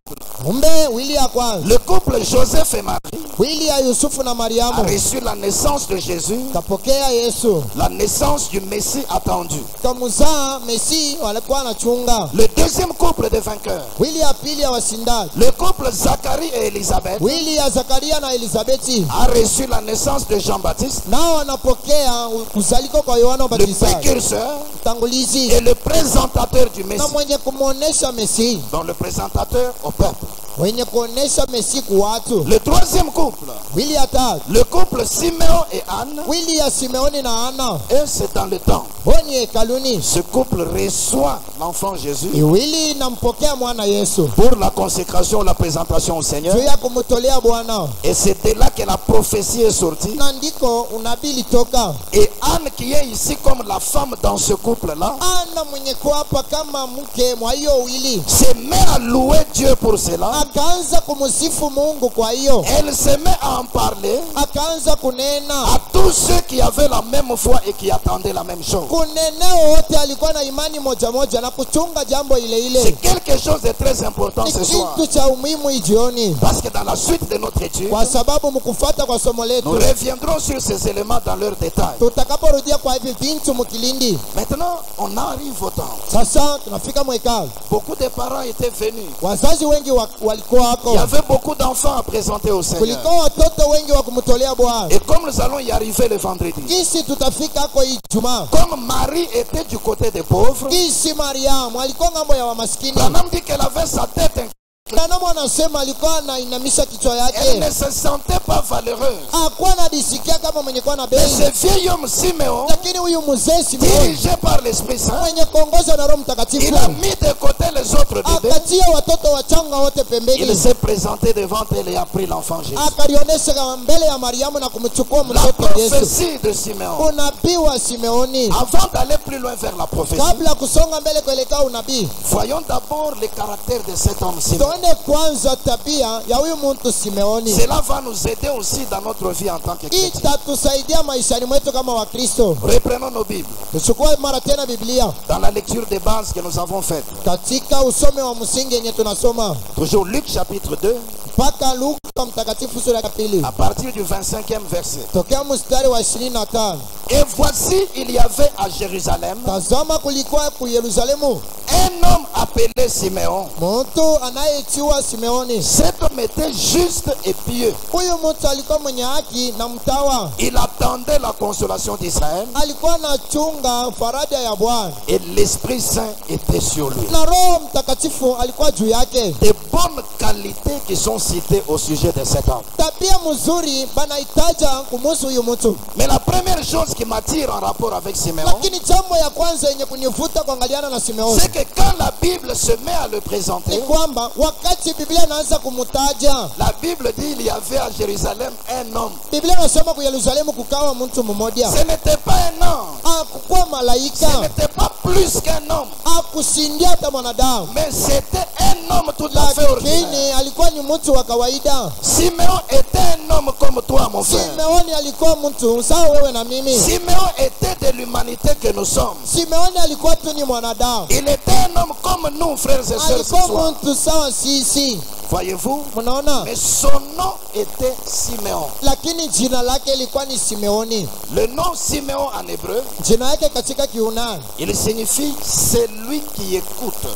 Kumbe wili ya kwanza, le couple Joseph et Marie, wili ya Yusufu na a Mariamu reçu la naissance de Jésus, kapokea Yesu, la naissance du Messie attendu. kamuzaa Mesii walikuwa anachunga. Le deuxième couple de vainqueurs, Wili ya pili ya washindaji, le couple Zacharie et Élisabeth, wili ya Zakaria na Elizabeti, a reçu la naissance de Jean-Baptiste, nao wanapokea kuzaliko kwa Yohana le Mbatizaji, précurseur mtangulizi et le présentateur du na Messie. mwenye kumwonesha Mesii, Donc le présentateur au peuple. mwenye kuonesha Mesii kwa watu. Le troisième couple, Wili ya tatu, le couple Siméon et Anne, wili ya Simeoni na Ana, et c'est dans le temps. boni hekaluni. Ce couple reçoit l'enfant Jésus Iwili inampokea mwana Yesu pour la consécration, la présentation au Seigneur. juu ya kumtolea Bwana, Et c'est de là que la prophétie est sortie. na ndiko unabii litoka. Et Anne qui est ici comme la femme dans ce couple-là, Ana mwenye kuapa kama mke mwa hiyo wili se met à louer Dieu pour cela. akaanza kumsifu Mungu. Kwa hiyo Elle se met à en parler akaanza kunena à tous ceux qui avaient la même foi et qui attendaient la même chose. kunenea wote alikuwa na imani moja moja na kuchunga jambo ile C'est ile. quelque chose de très important Ni ce soir. kitu cha umuhimu ijioni, Parce que dans la suite de notre étude, kwa sababu mkufuata kwa somo nous letu reviendrons sur ces éléments dans leur détail. tutakaporudia kwa hivi vintu mukilindi. Maintenant, on arrive au temps. Sasa tunafika mwekalo, Beaucoup de parents étaient venus wazazi wengi Il y avait beaucoup d'enfants à présenter au Seigneur. kulikuwa watoto wengi wa kumtolea Bwana. Et comme nous allons y arriver le vendredi, Kisi tutafika hako Ijumaa. comme Marie était du côté des pauvres, Kisi Mariamu alikuwa ngambo ya wamaskini. Branham dit qu'elle avait sa tête inclinée. Branham anasema alikuwa anainamisha kichwa Elle ne yake. se sentait pas valeureuse. Hakuwa anajisikia kama mwenye kuwa na Mais bei. ce vieil homme Siméon, Lakini huyu mzee Simeoni dirigé par l'Esprit Saint, mwenye kuongozwa na Roho il Mtakatifu a mis de côté les autres bébés. akatia watoto wachanga wote Il pembeni, s'est présenté devant elle et a pris l'enfant Jésus. akalionyesha mbele ya Mariamu na kumchukua La mtoto Yesu. prophétie de Siméon. Unabii wa Simeoni. Avant d'aller plus loin vers la prophétie, Kabla kusonga mbele kuelekea unabii, voyons d'abord le caractère de cet homme Siméon. tuone kwanza tabia ya huyu mtu Simeoni. Cela va nous aider aussi dans notre vie en tant que chrétiens. Itatusaidia maishani mwetu kama Wakristo. Reprenons nos Bibles Tuchukue mara tena Biblia dans la lecture des bases que nous avons faite. katika usome wa msingi yenye tunasoma Toujours Luc chapitre 2, mpaka Luka mtakatifu sura ya pili à partir du 25e verset. tokea mstari wa 25. Et voici, il y avait à Jérusalem Tazama, kulikuwa ku Yerusalemu un homme appelé Siméon. mtu anayeitwa Simeoni. Cet homme était juste et pieux. Huyu mtu alikuwa mwenye haki na mtawa, Il attendait la consolation d'Israël alikuwa anachunga faraja ya Bwana et l'Esprit Saint était sur lui. na Roho Mtakatifu alikuwa juu yake. Des bonnes qualités qui sont citées au sujet de cet homme. Tabia mzuri banahitaja kumuhusu huyu mtu, Mais la première chose qui m'attire en rapport avec Siméon, lakini jambo ya kwanza yenye kunivuta kuangaliana na Simeoni c'est que quand la Bible se met à le ni présenter, kwamba wakati Biblia inaanza kumtaja, la Bible dit il y avait à Jérusalem un homme. Biblia inasema ku Yerusalemu kukawa mtu mmoja. Ce n'était pas un homme, Hakukuwa ce malaika, n'était pas plus qu'un homme, hakushindia hata mwanadamu, mais c'était un homme tout à fait ordinaire. lakini alikuwa ni mtu wa kawaida. Siméon était un homme comme toi, mon frère. Simeoni alikuwa mtu sawa wewe na mimi. Siméon était de l'humanité que nous sommes. Simeoni alikuwa tu ni mwanadamu, Il était un homme comme nous, frères et sœurs, ce alikuwa soir. mtu sawa sisi. Voyez-vous? Mnaona, Mais son nom était Siméon. lakini jina lake ilikuwa ni Simeoni. Le nom Siméon en hébreu, Jina yake katika Kiunani il signifie celui qui écoute.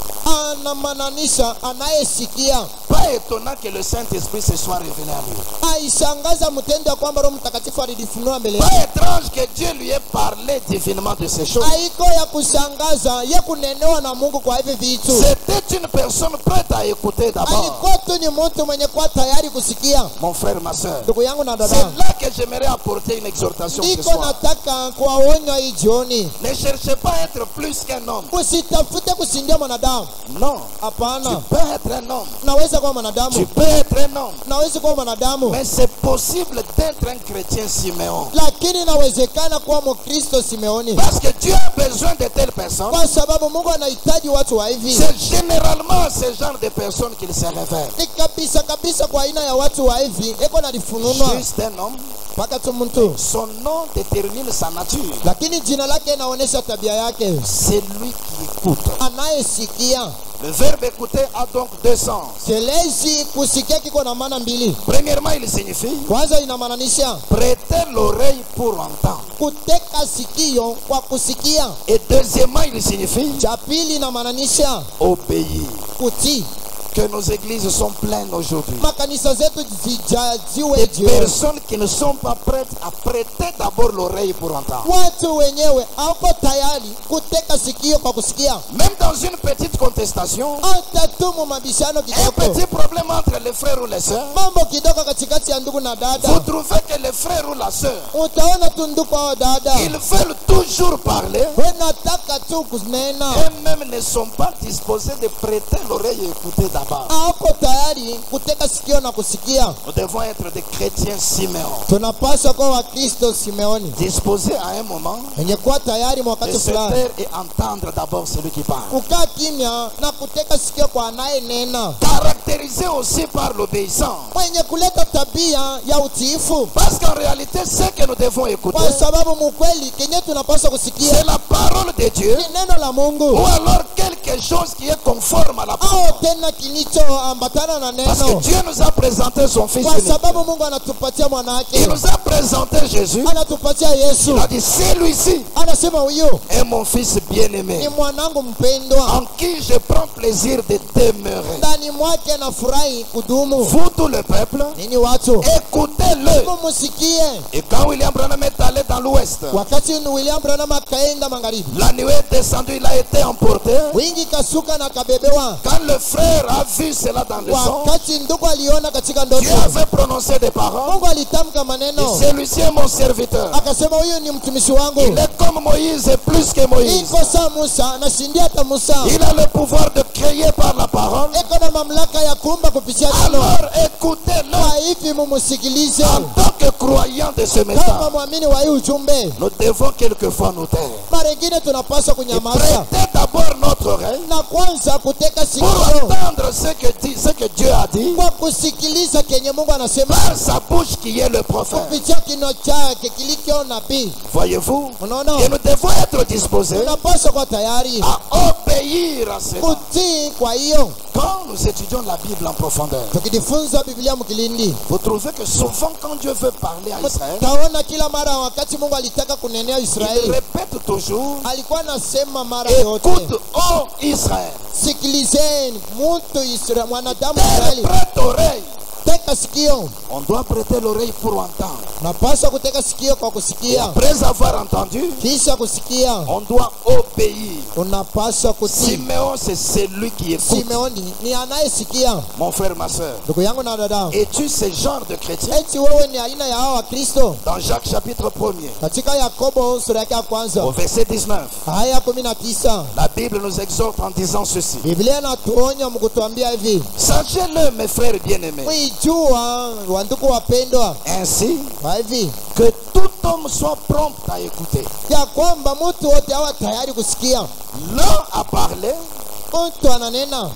anamaanisha anayesikia. Pas étonnant que le Saint-Esprit se soit révélé à lui. Aishangaza mtendo ya kwamba Roho Mtakatifu alijifunua mbele Pas yake. étrange que Dieu lui ait parlé divinement de ces choses. Haiko ya kushangaza ye kunenewa na Mungu kwa hivi vitu. C'était une personne prête à écouter d'abord. Alikuwa tu ni mtu mwenye kuwa tayari kusikia. Mon frère, ma soeur. Ndugu yangu na C'est dada, là que j'aimerais apporter une exhortation ce niko soir. nataka kuwaonya hii jioni, Ne cherchez pas à être plus qu'un homme. usitafute kushindia mwanadamu. Non. Tu Hapana, peux être un homme. naweza kuwa Tu mwanadamu, peux être un homme. naweza kuwa mwanadamu, Mais c'est possible d'être un chrétien Siméon. lakini inawezekana kuwa Mkristo Simeoni, Parce que Dieu a besoin de telles personnes. kwa sababu Mungu anahitaji watu wa hivi. C'est généralement à ce genre de personnes qu'il se révèle. Ni kabisa kabisa kwa aina ya watu wa hivi eko na lifununwa Juste un homme, mpaka tu mtu, son nom détermine sa nature. lakini jina lake inaonyesha tabia yake, C'est lui qui écoute. anayesikia. Le verbe écouter a donc deux sens. Selezi kusikia kiko na maana mbili. Premièrement, il signifie Kwanza inamaanisha prêter l'oreille pour entendre. kuteka sikio kwa kusikia. Et deuxièmement, il signifie Cha pili inamaanisha obéir. kutii. Que nos églises sont pleines aujourd'hui. Makanisa zetu zijaziwe Des jioni. personnes qui ne sont pas prêtes à prêter d'abord l'oreille pour entendre. Watu wenyewe hawako tayari kuteka sikio kwa kusikia. Même dans une petite contestation, Hata tu mu mabishano un kidogo, petit problème entre les frères ou les sœurs, mambo kidogo katikati ya ndugu na vous dada, trouvez que les frères ou la sœur, utaona tu ndugu au dada ils veulent toujours parler, wanataka tu kunena, eux-mêmes ne sont pas disposés de prêter l'oreille et écouter d'abord. hawako tayari kuteka sikio na kusikia. Nous devons être des chrétiens Siméon, Tunapaswa kuwa Wakristo Simeoni disposés à un moment wenye kuwa tayari de wakati se fulani taire et entendre d'abord celui qui parle. kukaa kimya na kuteka sikio kwa anayenena, Caractérisés aussi par l'obéissance. mwenye kuleta tabia ya utiifu, Parce qu'en réalité, ce que nous devons écouter, kwa sababu mukweli kenye tunapaswa kusikia c'est la parole de Dieu, ni neno la Mungu ou alors quelque chose qui est conforme à la parole. au tena kilichoambatana na Parce que neno, Dieu nous a présenté son Fils kwa unique. sababu Mungu anatupatia mwana Il wake, nous a présenté Jésus, anatupatia Yesu. il a dit celui-ci Anasema huyo est mon fils bien-aimé, ni mwanangu mpendwa, en qui je prends plaisir de demeurer. ndani mwake nafurahi kudumu. Vous tout le peuple, Nini watu? écoutez-le. Mumusikie. Et quand William Branham est allé dans l'ouest, Wakati William Branham akaenda magharibi, la nuée est descendue, il a été emporté. wingi kasuka na kabebewa. Quand le frère a vu cela dans le son, Wakati ndugu aliona katika Dieu ndoto, avait prononcé des paroles. Mungu alitamka maneno, Et celui-ci est mon serviteur. akasema huyu ni mtumishi wangu. Il est comme Moïse et plus que Moïse. Iko saa Musa, anashindia hata Musa. Il a le pouvoir de créer par la parole. Iko na mamlaka ya kuumba kupitia neno. Alors écoutez-le. Kwa hivi mumusikilize. En tant que croyant de ce Kama message, mwamini wa hii ujumbe, nous devons quelquefois nous taire. mara ingine tunapaswa kunyamaza Prêtez d'abord notre oreille na kwanza kuteka pour sikio entendre ce que Dieu a dit kwa kusikiliza kenye Mungu anasema par sa bouche qui est le prophète. kupitia kinywa chake kilicho nabii. Voyez-vous? Unaona, Et nous devons être disposés tunapaswa kuwa tayari à obéir à cela. kutii. Kwa hiyo Quand nous étudions la Bible en profondeur, tukijifunza Biblia mkilindi, vous trouvez que souvent quand Dieu veut parler à Israël, taona kila mara wakati Mungu alitaka kunenea il Israeli, répète toujours, alikuwa anasema mara yote, écoute, ô Israël, sikilizeni mtu Israeli, mwanadamu prête Israeli, oreille. teka sikio. On doit prêter l'oreille pour entendre. Napaswa kuteka sikio kwa Et kusikia, après avoir entendu, kisha kusikia on doit obéir. unapaswa kutii. Siméon, c'est celui qui écoute. Simeoni ni anayesikia. Mon frère, ma soeur, Ndugu yangu na dada, es-tu ce genre de chrétien? eti wewe ni aina ya hao wa Kristo? Dans Jacques chapitre 1er, Katika Yakobo sura yake ya kwanza au verset 19, aya 19, la Bible nous exhorte en disant ceci. Biblia inatuonya mkutuambia hivi, Sachez-le, mes frères bien-aimés, mwijua wandugu wapendwa, ainsi kwa hivi que tout homme soit prompt à écouter. ya kwamba mtu wote awa tayari kusikia. L'un à parler, Mtu ananena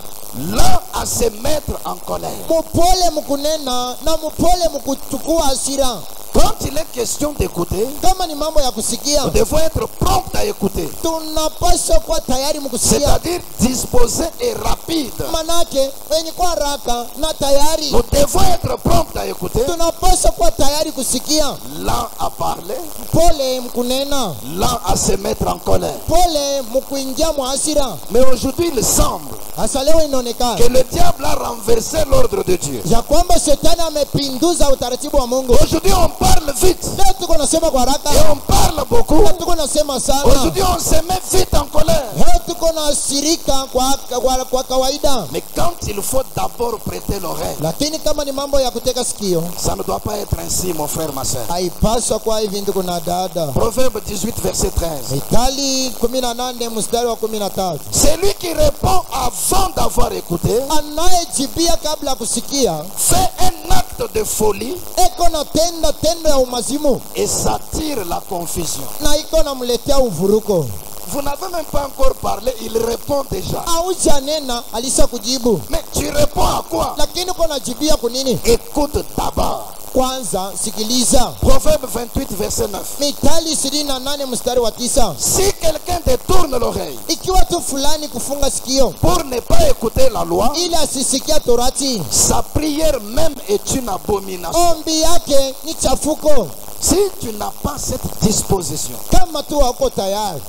l'un à se mettre en colère. mupole mkunena na mupole mkuchukua hasira. Quand il est question d'écouter, Kama ni mambo ya kusikia, nous devons être prompts à écouter. tunapaswa kuwa tayari mkusikia, C'est-à-dire disposés et rapides. manake wenye kwa haraka na tayari. Nous devons être prompts à écouter. Tunapaswa kuwa tayari kusikia, L'un à parler, pole mkunena, l'un à se mettre en colère. pole mkuingia mwa hasira. Mais aujourd'hui, il semble Hasa leo inaonekana que le diable a renversé l'ordre de Dieu. ya kwamba shetani amepinduza utaratibu wa Mungu. Aujourd'hui, on parle vite Leo tuko nasema kwa haraka et on parle beaucoup. na tuko nasema sana. Aujourd'hui, on se met vite en colère. Leo tuko nasirika kwa kawaida, Mais quand il faut d'abord prêter l'oreille, lakini kama ni mambo ya kuteka sikio, ça ne doit pas être ainsi, mon frère, ma soeur. haipaswa kwa hivi ndugu na dada. Proverbe 18, verset 13. Mithali 18 mstari wa 13, Celui qui répond avant d'avoir écouté anayejibia kabla ya kusikia fait un acte de folie eko na tendo ya umazimu et s'attire la confusion. na iko namletea uvuruko. Vous n'avez même pas encore parlé, il répond déjà. Aujanena alisha kujibu, Mais tu réponds à quoi? lakini uko najibia kunini? Écoute d'abord. Kwanza sikiliza. Proverbe 28, verset 9. Mithali 28 mstari wa 9, Si quelqu'un détourne l'oreille ikiwa tu fulani kufunga sikio pour ne pas écouter la loi, ili asisikia torati, sa prière même est une abomination. ombi yake ni chafuko. Si tu n'as pas cette disposition Kama tu hauko tayari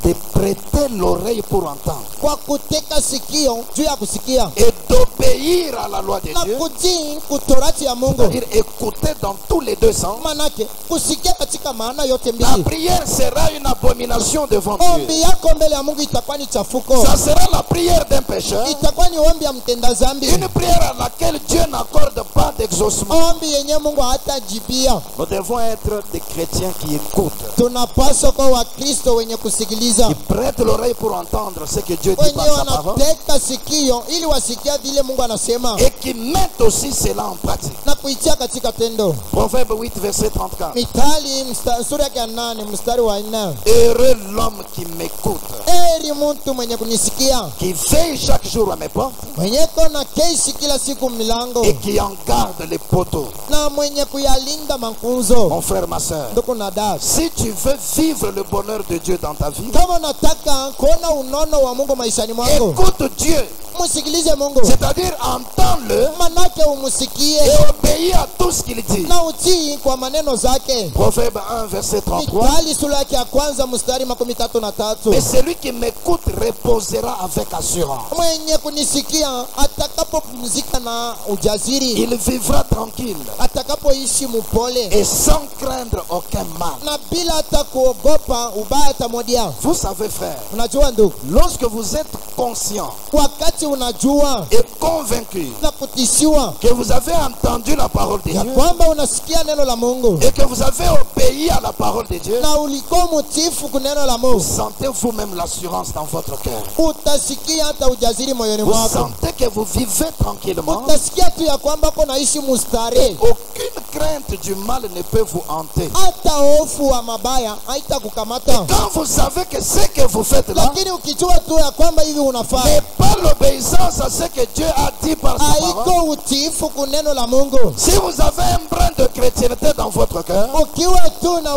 de prêter l'oreille pour entendre kwa kuteka sikio juu ya kusikia et d'obéir à la loi de na Dieu, kutii kutorati ya Mungu, c'est-à-dire écouter dans tous les deux sens, manake kusikia katika maana yote la mbili. prière sera une abomination devant Dieu. Ombi yako mbele ya Mungu itakuwa ni chafuko, Ça sera la prière d'un pécheur, itakuwa ni ombi ya mtenda zambi, une prière à laquelle Dieu n'accorde pas d'exaucement. ombi yenye Mungu hatajibia. Nous devons être des chrétiens qui écoutent, Tunapaswa kwa Wakristo wenye kusikiliza, qui prêtent l'oreille pour entendre ce que Dieu dit wenye par sa parole wanateka sikio ili wasikia vile Mungu anasema et qui mettent aussi cela en pratique. na kuitia katika tendo. Proverbe 8, verset 34. Mithali sura ya 8 mstari wa 4, Heureux l'homme qui m'écoute, eri mtu mwenye kunisikia, qui veille chaque jour à mes portes mwenye kona keishi kila siku milango et qui en garde les poteaux. na mwenye kuyalinda makunzo. Mon frère, ma soeur, Ndugu na dada, si tu veux vivre le bonheur de Dieu dans ta vie, kama unataka kuona unono wa Mungu maishani mwako, écoute Dieu. msikilize Mungu. C'est-à-dire entends-le Manake umsikie et obéis à tout ce qu'il dit. na utii kwa maneno zake. Proverbe 1 verset 33. Mithali sura yake ya kwanza mstari 33. Mais celui qui m'écoute reposera avec assurance. Mwenye kunisikia atakapopumzika na ujasiri, Il vivra tranquille atakapoishi mupole et sans craindre aucun mal. na bila hata kuogopa ubaya tamodia. Vous savez frère, Unajua ndugu, lorsque vous êtes conscient wakati unajua et convaincu na kutishiwa que vous avez entendu la parole de ya Dieu kwamba unasikia neno la Mungu et que vous avez obéi à la parole de Dieu, na ulikuwa mutifu kuneno la vous Mungu, sentez vous-même l'assurance dans votre cœur. utasikia hata ujasiri moyoni Vous mwako. sentez que vous vivez tranquillement. Utasikia tu ya kwamba ko naishi mustare, Aucune crainte du mal ne peut vous hanter. hata hofu wa mabaya haitakukamata. Quand vous savez que ce que vous faites là Lakini ukijua tu ya kwamba hivi unafaa, n'est pas l'obéissance à ce que Dieu a dit par sa parole. haiko utiifu kuneno la Mungu. Si vous avez un brin de chrétienté dans votre cœur, Ukiwa tu na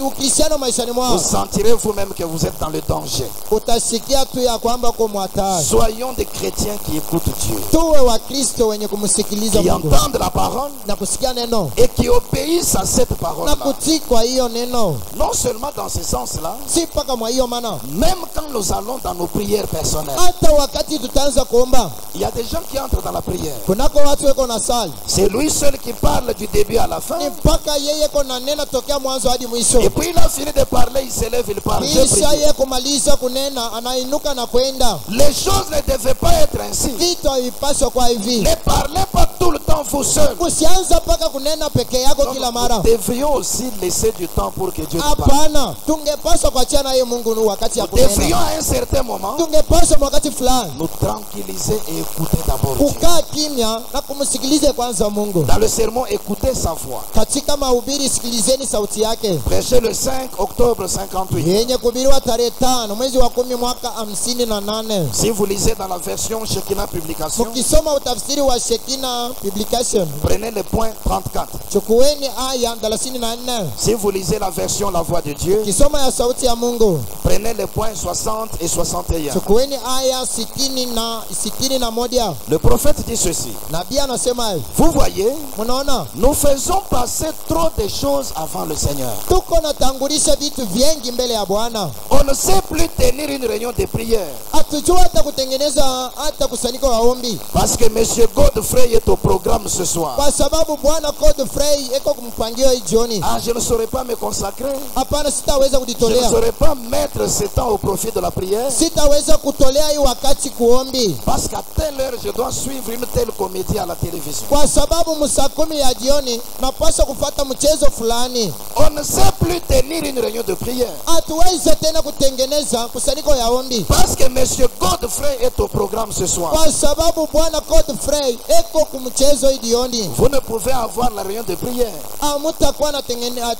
ukristiano maishani vous mwako, sentirez vous-même que vous êtes dans le danger. utasikia tu ya kwamba ko mwatari. Soyons des chrétiens qui écoutent Dieu, Tuwe wa Kristo wenye kumsikiliza qui Mungu entendent la parole na kusikia neno et qui obéissent à cette na parole-là. kutii kwa hiyo neno, Non seulement dans ce sens-là, si mpaka mwa hiyo maana même quand nous allons dans nos prières personnelles, hata wakati tutaanza kuomba, il y a des gens qui entrent dans la prière. kunako watu weko na sali, C'est lui seul qui parle du début à la fin. ni mpaka yeye ko na nena tokea mwanzo hadi mwisho. Et puis il a fini de parler, il se lève, il parle. Je Kisha prie. yeye kumaliza kunena, anainuka na kwenda. Les choses ne devaient pas être ainsi. Vitu havipaswa kwa hivi. Ne parlez pas tout le temps vous seul. Usianza mpaka kunena peke yako kila mara. Nous devrions aussi laisser du temps pour que Dieu nous parle. Hapana, tungepaswa kuachia na yeye Mungu ni wakati ya Nous devrions kunena. à un certain moment Tungepaswa wakati fulani nous tranquilliser et écouter d'abord Dieu. kukaa kimya na kumsikilize kwanza Mungu. Dans le sermon, écoutez sa voix. Katika mahubiri sikilizeni sauti yake. Prêché le 5 octobre 58. Yenye kuhubiriwa tarehe 5 mwezi wa 10 mwaka 58. Si vous lisez dans la version Shekinah Publication, Mukisoma utafsiri wa Shekinah Publication, prenez le point 34. chukueni aya 34. Si vous lisez la version La Voix de Dieu, Kisoma ya sauti ya Mungu, prenez les points 60 et 61. chukueni aya 61. Le prophète dit ceci. Nabii anasema hivi, Vous voyez, mnaona nous faisons passer trop de choses avant le Seigneur. tuko natangulisha vitu vingi mbele ya Bwana. On ne sait plus tenir une réunion de prière. Hatujua hata kutengeneza hata kusanyiko wa ombi, Parce que M. Godfrey est au programme ce soir. kwa sababu Bwana Godfrey eko kumpangio hii jioni. Ah, je ne saurais pas me consacrer. Hapana, sitaweza Je ne kujitolea, saurais pas mettre ce temps au profit de la prière. sitaweza kutolea hii wakati kuombi, Parce qu'à telle heure, je dois suivre une telle comédie à la télévision. kwa sababu saa 10 ya jioni napaswa kufuata mchezo fulani. On ne sait plus tenir une réunion de prière. Hatuwezi tena kutengeneza kusanyiko ya ombi, Parce que M. Godfrey est au programme ce soir. kwa sababu Bwana Godfrey eko kumchezo hii jioni. Vous ne pouvez avoir la réunion de prière.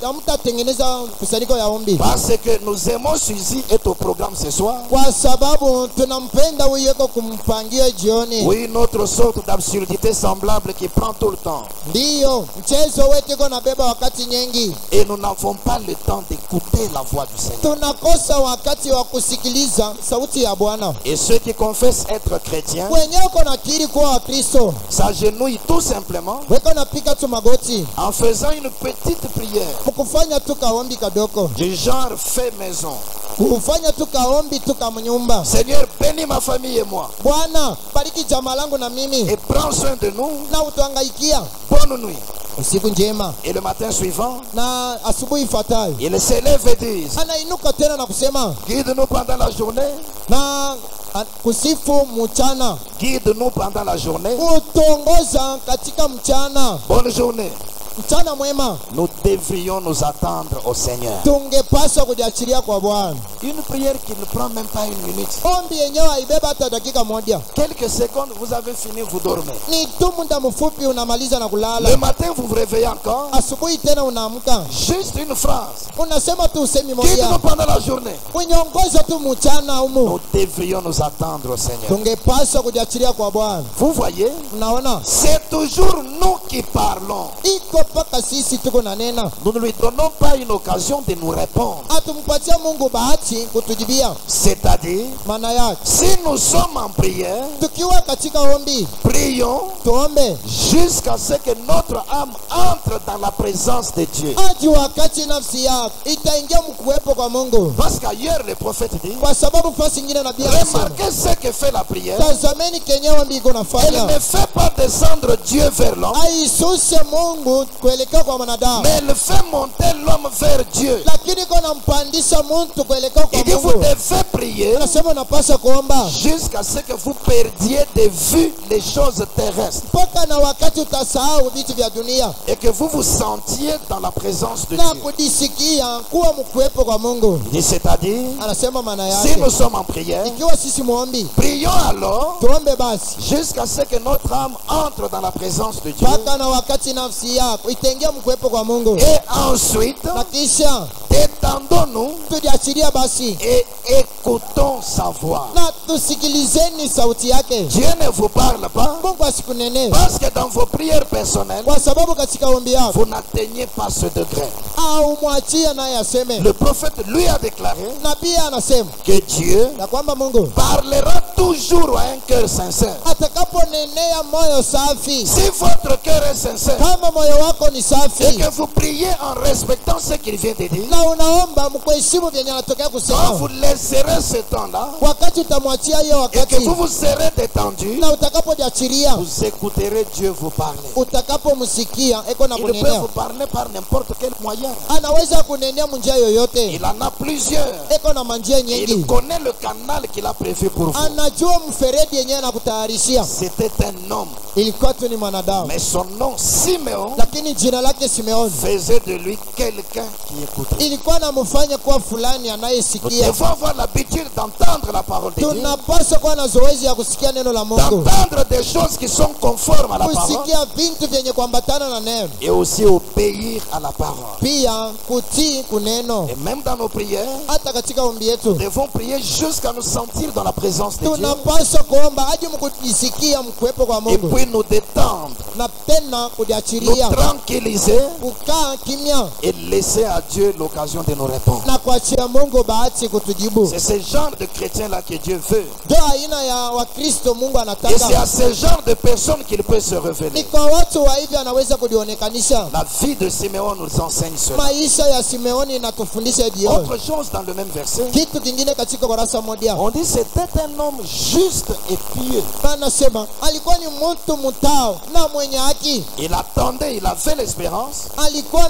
Hamtatengeneza kusanyiko ya ombi, Parce que nous aimons Suzy est au programme ce soir. kwa sababu tunampenda huyu eko kumpangio jioni. Oui, une autre sorte d'absurdité semblable qui prend tout le temps. Ndiyo mchezo wetu iko nabeba wakati nyingi, Et nous n'avons pas le temps d'écouter la voix du Seigneur. tunakosa wakati wa kusikiliza sauti ya Bwana. Et ceux qui confessent être chrétiens Wenyewe uko nakiri kuwa Wakristo, s'agenouillent tout simplement weko napika tu magoti en faisant une petite prière mukufanya tu kaombi kadogo, du genre fait maison. kufanya tu kaombi tu kamnyumba. Seigneur, bénis ma famille et moi. Bwana bariki jamaa langu na mimi Et prends soin de nous. na utuangaikia. Bonne nuit. Usiku njema. Et le matin suivant, Na asubuhi ifuatayo ils se lèvent et disent, anainuka tena na kusema guide-nous pendant la journée. na kusifu mchana, Guide-nous pendant la journée. kutongoza katika mchana. Bonne journée. Mchana mwema. Nous devrions nous attendre au Seigneur. Tungepaswa kujiachilia kwa Bwana. Une prière qui ne prend même pas une minute. Ombi yenyewe haibeba hata dakika moja, Quelques secondes, vous avez fini, vous dormez. ni tu muda mfupi unamaliza na Le kulala. matin, vous vous réveillez encore. Asubuhi tena unaamka, Juste une phrase. unasema tu usemi Guide-nous moja, pendant la journée. unyongoza tu mchana humu. Nous devrions nous attendre au Seigneur. Tungepaswa kujiachilia kwa Bwana. Vous voyez, Unaona, c'est toujours nous qui parlons, iko mpaka sisi tuko na nena, nous ne lui donnons pas une occasion de nous répondre. hatumpatia Mungu bahati kutujibia. C'est-à-dire, Maana yake si nous sommes en prière, tukiwa katika ombi prions tuombe jusqu'à ce que notre âme entre dans la présence de Dieu. hadi wakati nafsi yako itaingia mkuwepo kwa Mungu, Parce qu'ailleurs le prophète dit, kwa sababu fasi nyingine nabii anasema, remarquez ce que fait la prière. tazameni kenye ombi iko Elle nafanya, ne fait pas descendre Dieu vers l'homme, aisuse Mungu kuelekea kwa mwanadamu, mais elle fait monter l'homme vers Dieu. lakini iko nampandisha mtu kuelekea kwa Il dit, vous Mungu. devez prier Anasema unapaswa kuomba jusqu'à ce que vous perdiez de vue les choses terrestres mpaka na wakati utasahau vitu vya dunia et que vous vous sentiez dans la présence de na Dieu. kujisikia kuwa mkuwepo kwa Mungu. Il dit, c'est-à-dire, Anasema maana si yake, nous sommes en prière, ikiwa sisi muombi, prions alors tuombe basi jusqu'à ce que notre âme entre dans la présence de Dieu. mpaka na wakati nafsi yako itaingia mkuwepo kwa Mungu, Et ensuite, na kisha détendons-nous tujiachilia basi et écoutons sa voix. na tusikilizeni sauti yake. Dieu ne vous parle pas Mungu asikunene, parce que dans vos prières personnelles, kwa sababu katika ombi yako vous n'atteignez pas ce degré. au mwachia naye aseme. Le prophète lui a déclaré Na pia anasema que Dieu na kwamba Mungu parlera toujours à un cœur sincère. atakaponenea moyo safi. Si votre cœur est sincère Kama moyo wako ni et safi que vous priez en respectant ce qu'il vient de dire, na unaomba mkuheshimu vyenye anatokea quand kusema, vous laisserez ce temps-là wakati utamwachia hiyo et que wakati vous vous serez détendu, na utakapojiachilia, vous écouterez Dieu vous parler. utakapomsikia eko na Il peut kunenea, vous parler par n'importe quel moyen. anaweza kunenea munjia yoyote, Il en a plusieurs. eko na manjia Il nyingi, connaît le canal qu'il a prévu pour vous. anajua mferedi yenyewe anakutayarishia. C'était un homme, Ilikuwa tu ni mwanadamu, mais son nom, Simeon, lakini jina lake Simeoni faisait de lui quelqu'un qui écoutait. ilikuwa namfanya kuwa fulani Nous anayesikia. devons avoir l'habitude d'entendre la parole de Dieu, Tunapaswa kuwa na zoezi ya kusikia neno la Mungu, d'entendre des choses qui sont conformes à la parole kusikia vintu vyenye kuambatana na neno, et aussi obéir à la parole. pia kutii kuneno. Et même dans nos prières, Hata katika ombi yetu nous devons prier jusqu'à nous sentir dans la présence de Dieu tunapaswa kuomba hadi mkujisikia mkuwepo kwa et Mungu, puis nous détendre, na tena nous kujiachilia, tranquilliser kukaa kimya et laisser à Dieu l'occasion de nous répondre. na kuachia Mungu bahati kutujibu. C'est ce genre de chrétiens-là que Dieu veut. Ndio aina ya Wakristo Mungu Et c'est anataka. à ce genre de personnes qu'il peut se Ni révéler. kwa watu wa hivi anaweza kujionekanisha. La vie de Simeon nous enseigne cela. Maisha ya Simeoni inatufundisha hiyo. Autre chose dans le même verset, Kitu kingine katika kurasa moja on dit c'était un homme juste et pieux. anasema alikuwa ni mtu mtao na mwenye haki, Il attendait, il avait l'espérance alikuwa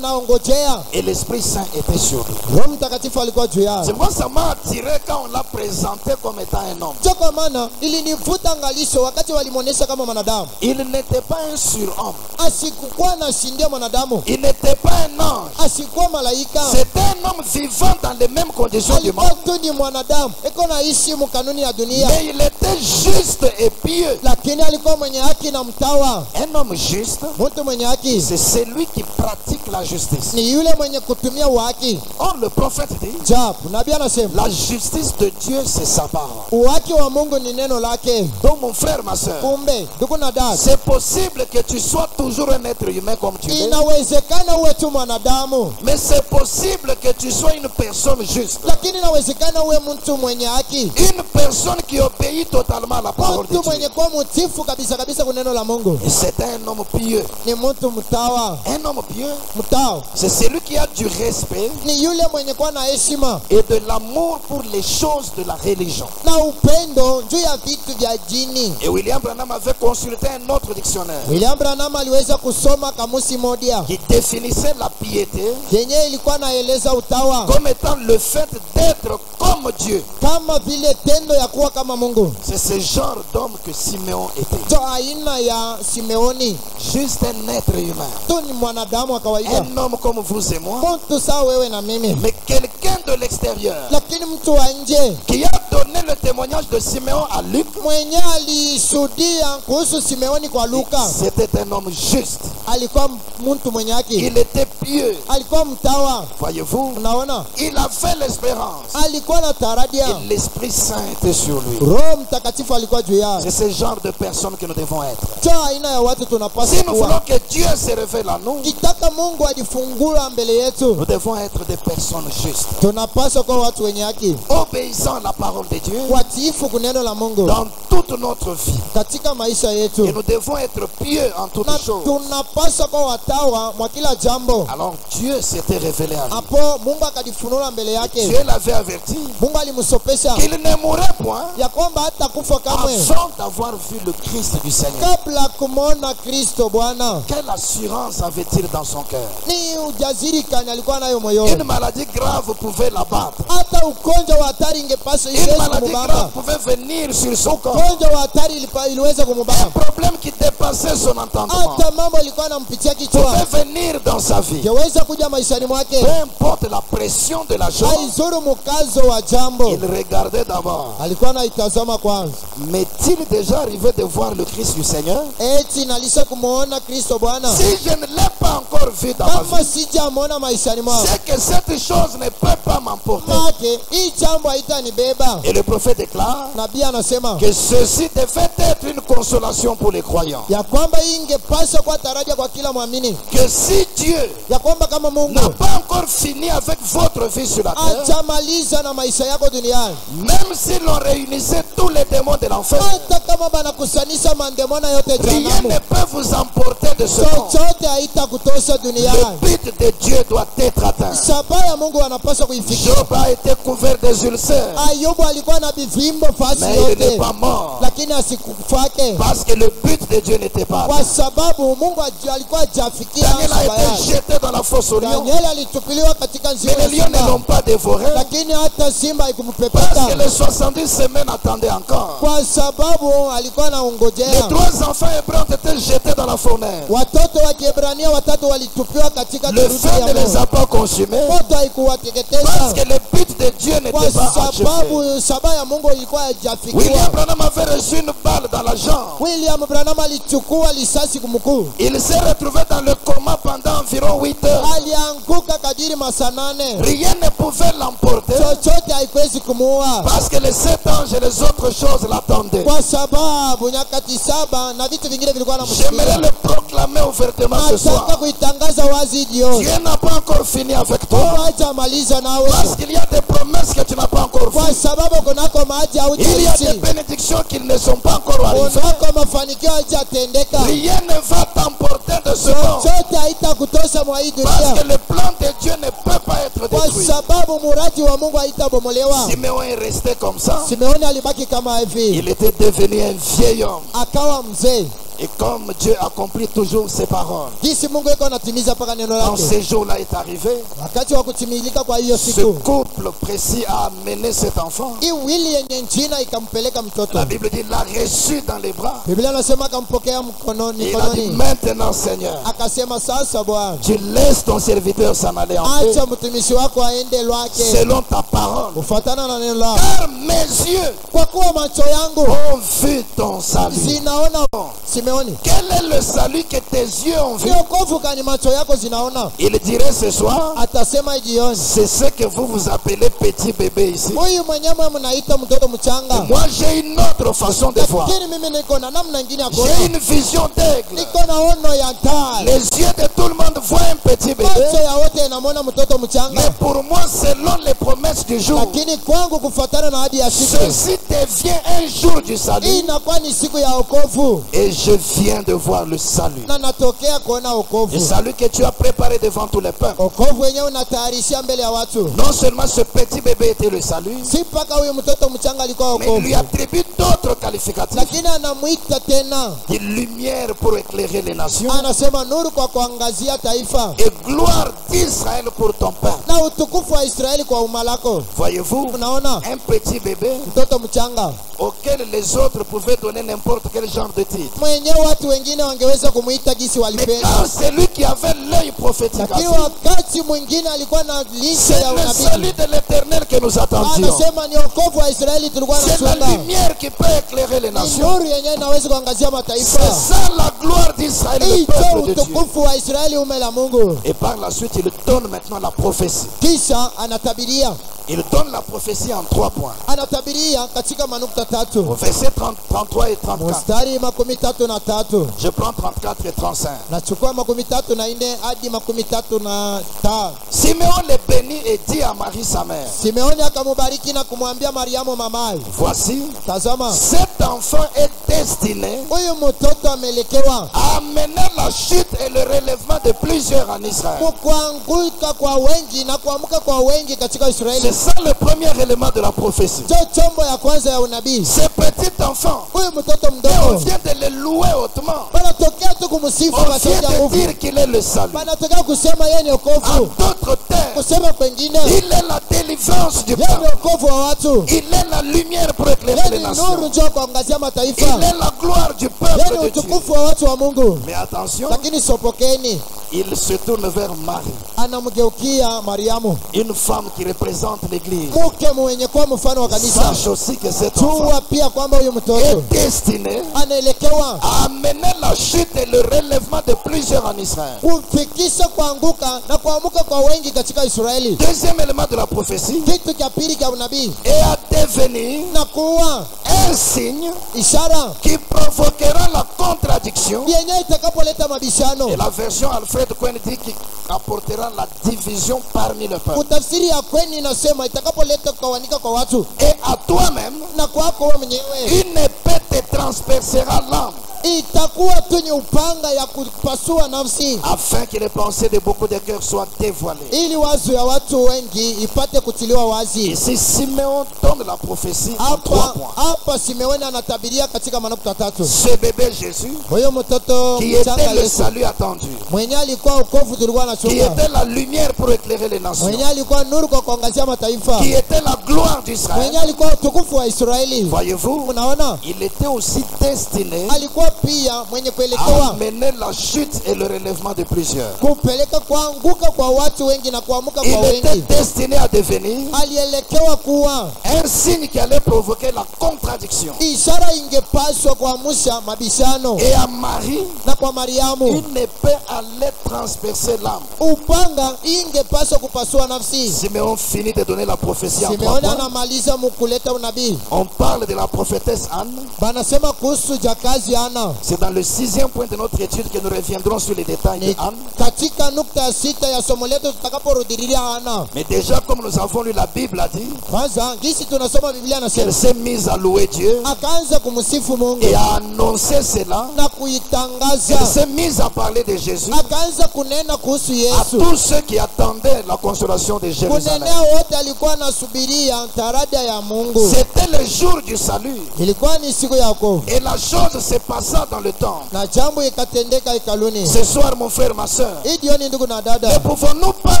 naongojea, et l'Esprit Saint était sur lui. Roho Mtakatifu alikuwa juu yao. C'est moi ça m'a attiré quand on l'a présenté comme étant un homme. Ndio kwa maana ilinivuta angalisho wakati walimwonyesha kama mwanadamu. Il n'était pas un surhomme. Asikukuwa anashindia mwanadamu, Il n'était pas un ange. asikuwa malaika, C'était un homme vivant dans les mêmes conditions du alikuwa monde. tu ni mwanadamu iko naishi mkanuni ya dunia, Mais il était juste et pieux. lakini alikuwa mwenye haki na mtawa. Un homme juste, Mtu mwenye haki c'est celui qui pratique la justice. ni yule mwenye kutumia uhaki. Or, le prophète dit, Japo nabii anasema la justice de Dieu, c'est sa parole. uhaki wa Mungu ni neno lake. Donc, mon frère, ma soeur, Kumbe ndugu na dada, c'est possible que tu sois toujours un être humain comme tu es. inawezekana uwe tu mwanadamu, Mais c'est possible que tu sois une personne juste. lakini inawezekana uwe mtu mwenye haki, Une personne qui obéit totalement à la parole de mtu Dieu. mwenye kuwa mtifu kabisa kabisa kwa neno la Mungu. Et c'est un homme pieux. Ni mtu mtawa. Un homme pieux, Mtao c'est celui qui a du respect ni yule mwenye kuwa na heshima et de l'amour pour les choses de la religion. na upendo juu ya vitu vya dini. Et William Branham avait consulté un autre dictionnaire William Branham aliweza kusoma kamusi moja qui définissait la piété yenye ilikuwa naeleza utawa comme étant le fait d'être comme Dieu. kama vile tendo ya kuwa kama Mungu. C'est ce genre d'homme que Simeon était. To aina ya Simeoni Juste un être humain. tu ni mwanadamu wa kawaida, Un homme comme vous et moi. mtu sawa wewe na mimi, Mais quelqu'un de l'extérieur lakini mtu wa nje qui a donné le témoignage de Simeon à Luc. mwenye alishuhudia kuhusu Simeoni kwa Luka C'était un homme juste. alikuwa mtu mwenye haki, il était pieux. alikuwa mtawa. Voyez-vous, Unaona, il avait l'espérance. alikuwa na taradia, Et l'Esprit Saint était sur lui. Roho Mtakatifu alikuwa juu yake. C'est ce genre de personnes que nous devons être. Cha aina ya watu Si tunapaswa nous voulons kuwa. que Dieu se révèle à nous, Kitaka Mungu ajifungua mbele yetu, nous devons être des personnes justes, tunapaswa kuwa watu wenye haki, obéissant à la parole de Dieu watiifu kuneno la Mungu dans toute notre vie. katika maisha Et yetu, nous devons être pieux en toutes na choses. tunapaswa kuwa watawa mwa kila jambo. Alors Dieu s'était révélé à lui. Hapo Mungu akajifunua mbele yake. Dieu l'avait averti Mungu alimsopesha qu'il ne mourrait point ya kwamba hata kufa kamwe avant d'avoir vu le Christ du Seigneur. kabla kumwona Kristo Bwana. Quelle assurance avait-il dans son cœur? Ni ujasiri kani alikuwa nayo Une moyoni. maladie grave pouvait l'abattre. Hata ugonjwa wa hatari ingepaswa Une iweze maladie grave kumubamba. pouvait venir sur son corps. Ugonjwa wa hatari iliweza Un kumubamba. problème qui dépassait son entendement Hata mambo ilikuwa nampitia kichwa pouvait venir dans sa vie. ingeweza kuja maishani mwake. Peu importe la pression de la chose, Haizuru mkazo wa jambo, il regardait d'abord. alikuwa anaitazama kwanza. M'est-il déjà arrivé de voir le Christ du Seigneur? Eti nalisha kumuona Kristo Bwana, Si je ne l'ai pas encore vu dans ma kama vie, sijamwona maishani mwangu, c'est que cette chose ne peut pas m'emporter. make hii jambo haitanibeba. Et le prophète déclare Nabii anasema que ceci devait être une consolation pour les croyants. ya kwamba hii ingepaswa kuwa taraja kwa kila mwamini, Que si Dieu ya kwamba kama Mungu n'a pas encore fini avec votre vie sur la terre, hajamaliza na maisha yako duniani, même si l'on réunissait tous les démons de l'enfer, hata kama banakusanisha mandemona yote rien janamu, ne peut vous emporter de ce monde. chochote haitakutosha Le duniani. but de Dieu doit être atteint. Sababu ya Mungu anapaswa kuifikia. Job a été couvert des ulcères, Ayubu alikuwa na bivimbo fasi mais il n'est yote, pas mort lakini asikufake parce que le but de Dieu n'était pas kwa atteint. sababu Mungu alikuwa hajafikia Daniel a shabaha été yake. jeté dans la fosse au lion, Danieli alitupiliwa katika mais nzio les ya lions ne l'ont simba, pas dévoré lakini hata simba parce que haikumpepeta les 70 semaines attendaient encore. kwa sababu alikuwa Les anaongojea. 3 enfants hébreux ont été jetés dans la fournaise. Watoto wa Kiebrania watatu walitupiwa katika Le theluji feu ya ne les moto. a pas consumés Moto parce haikuwateketeza que le but de Dieu kwa n'était pas achevé. sababu shabaha ya Mungu ilikuwa William hajafikiwa. Branham avait reçu une balle dans la jambe. William Branham alichukua risasi kumkuu, Il s'est retrouvé dans le coma pendant environ 8 heures. alianguka kadiri masaa 8. Rien ne pouvait l'emporter Chochote haikuwezi kumuua parce que les 7 anges et les autres choses l'attendaient. kwa sababu nyakati 7 na vitu vingine vilikuwa J'aimerais namshikilia. le proclamer ouvertement ce Nataka soir. kuitangaza wazi jioni, Dieu n'a pas encore fini avec toi hajamaliza nawe, parce qu'il y a des promesses que tu n'as pas encore kwa vues. sababu kunako maji Il y a des haujaishi, bénédictions qui ne sont pas encore arrivées. kunako mafanikio hajatendeka. Rien ne va t'emporter de ce monde Chochote haitakutosha mwa hii parce dunia que le plan de Dieu ne peut pas être kwa détruit. sababu muradi wa Mungu haitabomolewa. Simeon est resté comme ça. Simeoni alibaki kama hivi, Il était devenu un vieil homme. akawa mzee. Et comme Dieu accomplit toujours ses paroles, Jinsi Mungu yuko anatimiza mpaka neno quand lake. ce jour-là est arrivé, Wakati wa kutimilika kwa hiyo ce siku, couple précis a amené cet enfant. hii wili yenye njina ikampeleka mtoto. La Bible dit, l'a reçu dans les bras. Biblia anasema akampokea mkononi, Et il a dit, mikononi, maintenant Seigneur, akasema sasa Bwana, tu laisses ton serviteur s'en aller en paix, acha mtumishi wako aende lwake selon ta parole. kufuatana na neno lako, Car mes yeux kwa kuwa macho yangu ont vu ton salut. zinaona. Simeoni, Quel est le salut que tes yeux ont vu? ni wokovu gani macho yako zinaona? Il dirait ce soir, Atasema jioni, c'est ce que vous appelez petit bébé ici. huyu mwenyewe mnaita mtoto Et mchanga, moi j'ai une autre façon de voir. lakini mimi niko na namna nyingine ya J'ai kuona. une vision d'aigle. Niko na ono ya taa, Les yeux de tout le monde voient un petit bébé. macho ya wote yanamwona mtoto Mais mchanga, pour moi, selon les promesses du jour, lakini kwangu kufuatana na hadi ya siku ceci devient un jour du hii salut. inakuwa ni siku ya wokovu, Et je viens de voir le salut. na natokea kuona Le wokovu. salut que tu as préparé devant tous les peuples. Wokovu wenyewe unatayarishia mbele ya watu, Non seulement ce petit bébé était le salut, si mpaka huyu mtoto mchanga alikuwa mais il lui wokovu, attribue d'autres qualificatifs. lakini anamwita tena, Une lumière pour éclairer les nations anasema nuru kwa kuangazia taifa et gloire d'Israël pour ton peuple. na utukufu wa Israeli kwa umalako. Voyez-vous, Unaona un petit bébé mtoto mchanga auquel les autres pouvaient donner n'importe quel genre de titre. mwenyewe watu wengine wangeweza kumuita gisi Mais walipenda, quand c'est lui qui avait l'œil prophétique, lakini wakati mwingine alikuwa na licho c'est ya le unabii. salut de l'Éternel que nous attendions. Anasema ni wokovu wa Israeli tulikuwa C'est la tunachunga. lumière qui peut éclairer les Ni nations. nuru yenyewe inaweza kuangazia mataifa. C'est ça la gloire d'Israël, le Hicho peuple de Dieu. utukufu wa Israeli ume la Mungu. Et par la suite, il donne maintenant la prophétie. Kisha anatabiria, Il donne la prophétie en 3 points. anatabiria katika manukta tatu. Au verset 33 et 34. Mstari 33. Je prends 34 et 35. Nachukua 34 hadi 35. Simeon les bénit et dit à Marie sa mère, Simeoni akamubariki na kumwambia Mariamu mamaye, voici, tazama cet enfant est destiné huyu mtoto amelekewa à amener la chute et le relèvement de plusieurs en Israël. kuanguka kwa wengi na kuamka kwa wengi katika Israeli. C'est ça le premier élément de la prophétie. Chombo ya kwanza ya unabii. Ce petit enfant, Huyu mtoto et on mdogo vient de le louer hautement. banatokea tu kumsifu On kwa vient sauti ya de nguvu, dire qu'il est le salut. banatokea kusema yeye ni En wokovu, d'autres termes, kusema kwengine il est la délivrance du yeye ni peuple. wokovu wa watu, Il est la lumière pour éclairer yeye les ni nations. nuru njoo kuangazia mataifa, Il est la gloire du yeye peuple ni de Dieu. utukufu wa watu wa Mungu. Mais attention, Lakini sopokeni, il se tourne vers Marie, anamgeukia Mariamu, une femme qui représente l'église. mke mwenye kuwa mfano wa kanisa. Sache aussi que cet enfant Jua pia kwamba huyu mtoto est destiné anaelekewa à amener la chute et le relèvement de plusieurs en Israël. kufikisha kuanguka na kuamuka kwa wengi katika Israeli. Deuxième élément de la prophétie, Kitu cha pili cha unabii et à devenir na kuwa un signe ishara qui provoquera la contradiction. yenye itakapoleta mabishano. Et la version Alfred Cohen dit qu'il apportera la division parmi le peuple. Utafsiri ya kweni inasema itakapoleta kugawanika kwa watu, Et à toi-même, na kwako wewe mwenyewe une épée te transpercera l'âme, itakuwa tu ni upanga ya kupasua nafsi, afin que les pensées de beaucoup de cœurs soient dévoilées. ili wazo ya watu wengi ipate kutiliwa wazi. Ici, Simeon donne la prophétie en 3 Hapa points. hapa Simeoni anatabiria katika manukta tatu. Ce bébé Jésus, Huyo mtoto qui était mchanga le Yesu salut attendu, mwenye alikuwa ukovu tulikuwa qui nachunga, était la lumière pour éclairer les nations, mwenye alikuwa nuru kwa kuangazia mataifa, qui était la gloire d'Israël. mwenye alikuwa utukufu wa Israeli. Voyez-vous, Unaona, il était aussi destiné alikuwa pia mwenye à kuelekewa amener la chute et le relèvement de plusieurs. kupeleka kuanguka kwa watu wengi na kuamuka Il kwa était wengi. destiné à devenir Alielekewa kuwa un signe qui allait provoquer la contradiction. ishara ingepaswa kuamsha mabishano, Et à Marie, na kwa Mariamu une épée allait transpercer l'âme. upanga ingepaswa kupasua nafsi. Simeon finit de donner la prophétie en 3 Simeoni points. anamaliza mukuleta unabii, On parle de la prophétesse Anne. banasema kuhusu jakazi Ana. C'est dans le 6e point de notre étude que nous reviendrons sur les détails de Ni Anne. katika nukta ya 6 ya somo letu tutakaporudilia Ana. Mais déjà, comme nous avons lu, la Bible a dit Kwanza gisi tunasoma Biblia qu'elle nasema s'est mise à louer Dieu akaanza kumsifu Mungu et à annoncer cela. na Elle kuitangaza, s'est mise à parler de Jésus akaanza kunena kuhusu à Yesu, tous ceux qui attendaient la consolation de Jérusalem. kunenea wote alikuwa anasubiria tarada ya Mungu. C'était le jour du salut. Ilikuwa ni siku ya wokovu Et la chose se passa dans le temps. na jambo ikatendeka hekaluni. Ce soir, mon frère, ma soeur, Hii jioni, ndugu na ne dada, pouvons-nous pas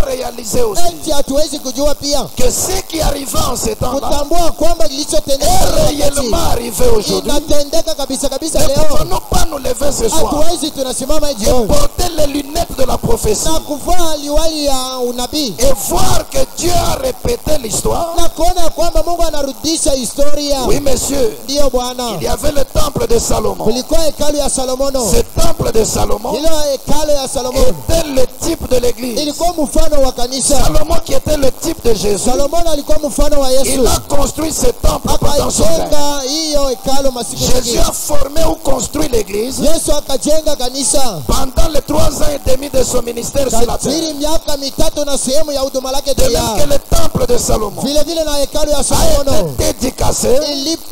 réaliser aussi eti hatuwezi kujua pia que ce qui arriva en ce temps-là kutambua kwamba kilichotendeka est leo wakati réellement arrivé aujourd'hui? inatendeka kabisa kabisa Ne leo. pouvons-nous pas nous lever ce soir Hatuwezi tunasimama hii et jioni porter les lunettes de la prophétie na kuvaa liwali ya unabii et voir que Dieu a répété l'histoire? na kuona ya kwamba Mungu anarudisha historia. Oui, monsieur. Ndiyo Bwana, Il y avait le temple de Salomon. kulikuwa hekalu ya Salomono. Ce temple de Salomon Hilo hekalu ya Salomono était le type de l'église. ilikuwa mfano wa kanisa. Salomon qui était le type de Jésus, Salomono alikuwa mfano wa Yesu, il a construit ce temple pendant son règne. akajenga hiyo hekalu masiku Jésus mengi. a formé ou construit l'église Yesu akajenga kanisa pendant les 3 ans et demi de son ministère sur la terre. kadiri miaka mitatu na sehemu ya huduma lake De même que dunia. le temple de Salomon Vile vile na hekalu ya a Salomono été dédicacé.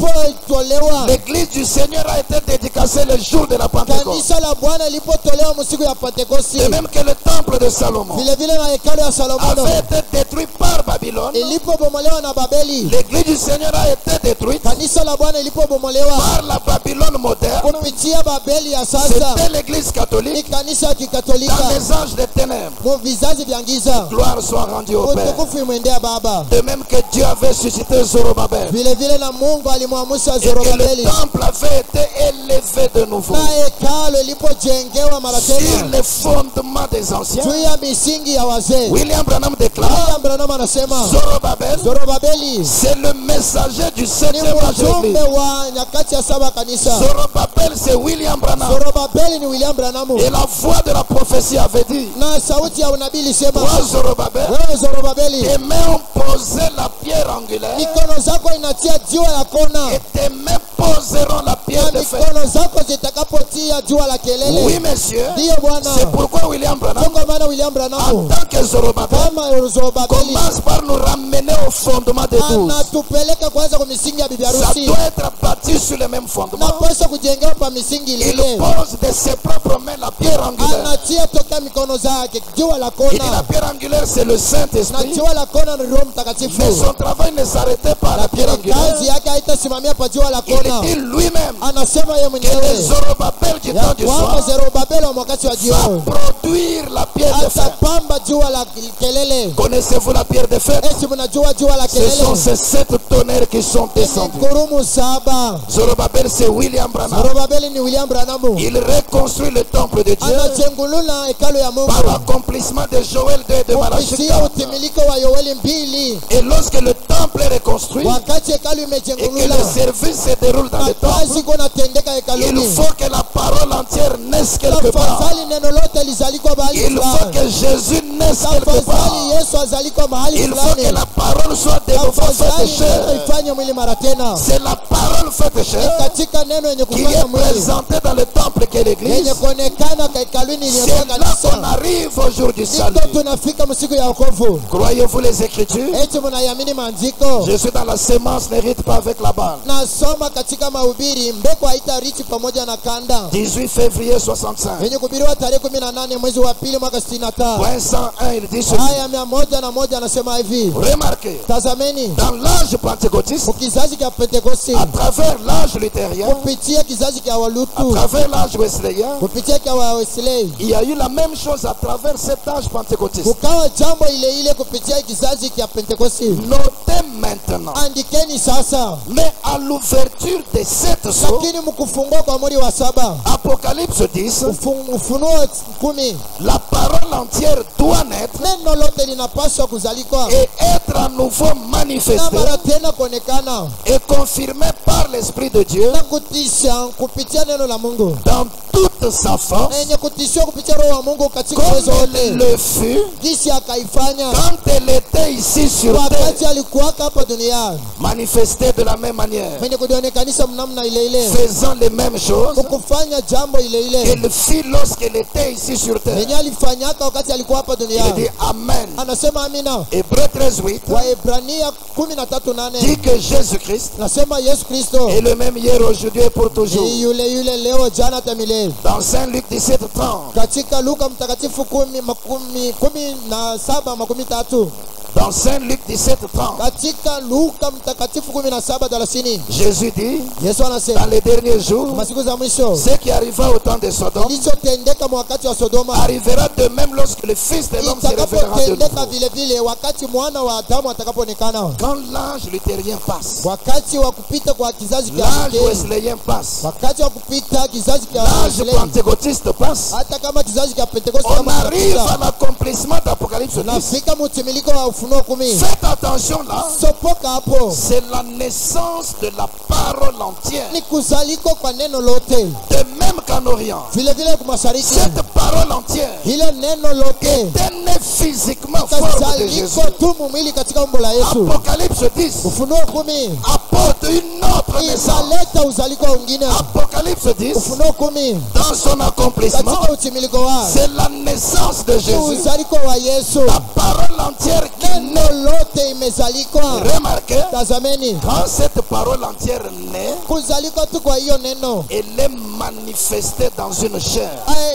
ilipotolewa, L'église du Seigneur a été dédicacée le jour de la Pentecôte. kanisa la Bwana ilipotolewa msiku ya Pentekosti. De même que le temple de Salomon Vile vile na hekalu ya Salomono avait été détruit par par Babylone, ilipobomolewa na Babeli, l'église du Seigneur a été détruite kanisa la Bwana ilipobomolewa par la Babylone moderne. kupitia Babeli ya sasa, C'était l'église ni catholique kanisa ya Kikatolika dans les âges des ténèbres. mu vizazi vya giza. Gloire soit rendue au Père. Utukufu imwendea Baba. De même que Dieu avait suscité Zorobabel Vile vile na Mungu alimwamusha et que Zorobabeli, le temple avait été élevé de nouveau na hekalu ilipojengewa mara sur tena les fondements des anciens. juu ya misingi ya wazee. William Branham déclare: William Branham anasema Zorobabel, Zorobabeli c'est le messager du ni 7e âge de mjumbe l'église. wa nyakati ya saba kanisa. Zorobabel, c'est William Branham. Zorobabeli ni William Branham, Et la voix de la prophétie avait dit: na sauti ya unabii ilisema, toi, Zorobabel, wewe Zorobabeli, tes mains ont posé la pierre angulaire mikono zako inatia jiwe la kona, et tes mains poseront la pierre na de fer. mikono zako zitakapotia jiwe la kelele. Oui, monsieur. Ndiyo Bwana. C'est pourquoi William Branham, Kwa maana William en Branham tant que Zorobabel, kama Zorobabeli commence par nous ramener au fondement des 12. anatupeleka kwanza kwa misingi ya bibi Ça harusi, doit être bâti sur le même fondement. napaswa kujengewa pa misingi Il ile. pose de ses propres mains la pierre angulaire. Anatia toka mikono zake jiwe la Il dit: la kona, pierre angulaire, c'est le na Saint-Esprit. jiwe la kona ni Roho Mtakatifu. Mais son travail ne s'arrêtait pas à la pierre Kazi angulaire. yake haitasimamia pa jiwe la Il kona. dit lui-même Anasema yeye que les mwenyewe Zorobabel du ya temps du kwamba soir Zerubabeli wa wakati wa va jioni produire la pierre de fer. atapamba jiwe la kelele. Connaissez-vous la pierre de fer? Eti mnajua jiwe la Ce sont kelele? ces 7 tonnerres qui sont descendus. Kurumu saba. Zorobabel, c'est William Branham. Zorobabeli ni William Branham. Il reconstruit le temple de Dieu Anajengulula hekalu ya Mungu par l'accomplissement de Joël 2 et de Malachie kupitia 4. utimiliko wa Yoeli 2. Et lorsque le temple est reconstruit Wakati hekalu et que imejengulula le service se déroule dans na le temple, kazi kunatendeka il hekaluni, faut que la parole entière naisse quelque part. tafadhali neno lote lizalikwa mahali Il faut fulani. que Jésus naisse quelque part. Tafadhali Yesu azalikwa mahali Il faut que fulani. la parole soit de nouveau faite Tafadhali neno chair. ifanye mwili mara tena. C'est la parole faite chair Katika neno yenye qui kufanya est mwili présentée dans le temple qu'est l'église. yenye kuonekana kwa hekaluni C'est iliyokuwa là qu'on kanisa, arrive au jour du salut. ndipo tunafika msiku ya wokovu. Croyez-vous les Écritures? Eti mnayamini maandiko? Je suis dans la sémence, n'hérite pas avec la balle. Nasoma katika mahubiri, mbegu haitarithi pamoja na kanda, 18 février 65. yenye kuhubiriwa tarehe 18 mwezi wa pili mwaka 65. Point 101, il dit ceci. Aya 101 anasema hivi: Remarquez, tazameni, dans l'âge pentecôtiste, kizazi cha Pentekosti, à travers l'âge luthérien, kupitia kizazi cha à Walutu, travers l'âge wesleyen, kupitia kwa Wesley, il y a eu la même chose à travers cet âge pentecôtiste. kukawa jambo ile ile kupitia kizazi cha Pentekosti. Notez maintenant, Andikeni sasa, mais à l'ouverture des 7 sceaux, lakini mkufungua kwa muri wa saba, Apocalypse 10, Ufunuo 10, la parole entière doit naître neno lote linapaswa kuzalikwa et être à nouveau na manifesté mara tena kuonekana et confirmé par l'Esprit de Dieu na kutisha kupitia neno la Mungu, dans toute sa force, na yenye kutishiwa kupitia Roho wa Mungu katika uwezo comme wote, elle le fut jinsi akaifanya quand elle était ici sur terre, wakati alikuwaka hapa duniani, manifestée de la même manière, mwenye kudionekanisha mnamna ile ile, faisant les mêmes choses kufanya jambo ile ile qu'elle fit lorsqu'elle était ici sur terre. yenye alifanyaka wakati alikuwa hapa Il dit duniani. Amen. Anasema amina. Hébreux 13:8 Waebrania 13:8 dit que Jésus-Christ nasema Yesu Kristo est le même hier, aujourd'hui et pour toujours. ni yule leo jana hata milele. Dans Saint Luc 17:30, Katika Luka mtakatifu 17:13, dans Saint Luc 17:30, katika Luka mtakatifu 17:30 Jésus dit, Yesu dans anasema les derniers jours, masiku za mwisho ce qui arriva au temps de Sodome kilichotendeka wakati wa Sodoma arrivera de même lorsque le Fils de l'homme se révélera de itakapotendeka nouveau. vile vile wakati mwana wa Adamu atakapoonekana, Quand l'âge luthérien passe, wakati wa kupita kwa kizazi cha l'âge Luteri, wesleyen passe, wakati wa kupita kizazi cha l'âge Wesley, pentecôtiste passe, hata kama kizazi cha Pentekoste on kama arrive kinapita, à l'accomplissement d'Apocalypse 10. nafika mtimiliko wa Ufunuo 10. Faites attention là, Sopoka hapo c'est la naissance de la parole entière. ni kuzaliko kwa neno lote, De même qu'en Orient, vile vile kwa mashariki, cette parole entière ile neno lote était née physiquement forme de Jésus. kazaliko tu mumwili katika umbo la Yesu. Apocalypse 10 Ufunuo 10 apporte une autre naissance. italeta uzaliko wengine. Apocalypse 10, Ufunuo 10 dans son accomplissement, katika utimiliko wake c'est la naissance de ni Jésus. uzaliko wa Yesu, La parole entière qui neno lote imezalikwa. Remarquez, Tazameni, quand cette parole entière naît, kuzalikwa tu kwa hiyo neno elle est manifestée dans une chair.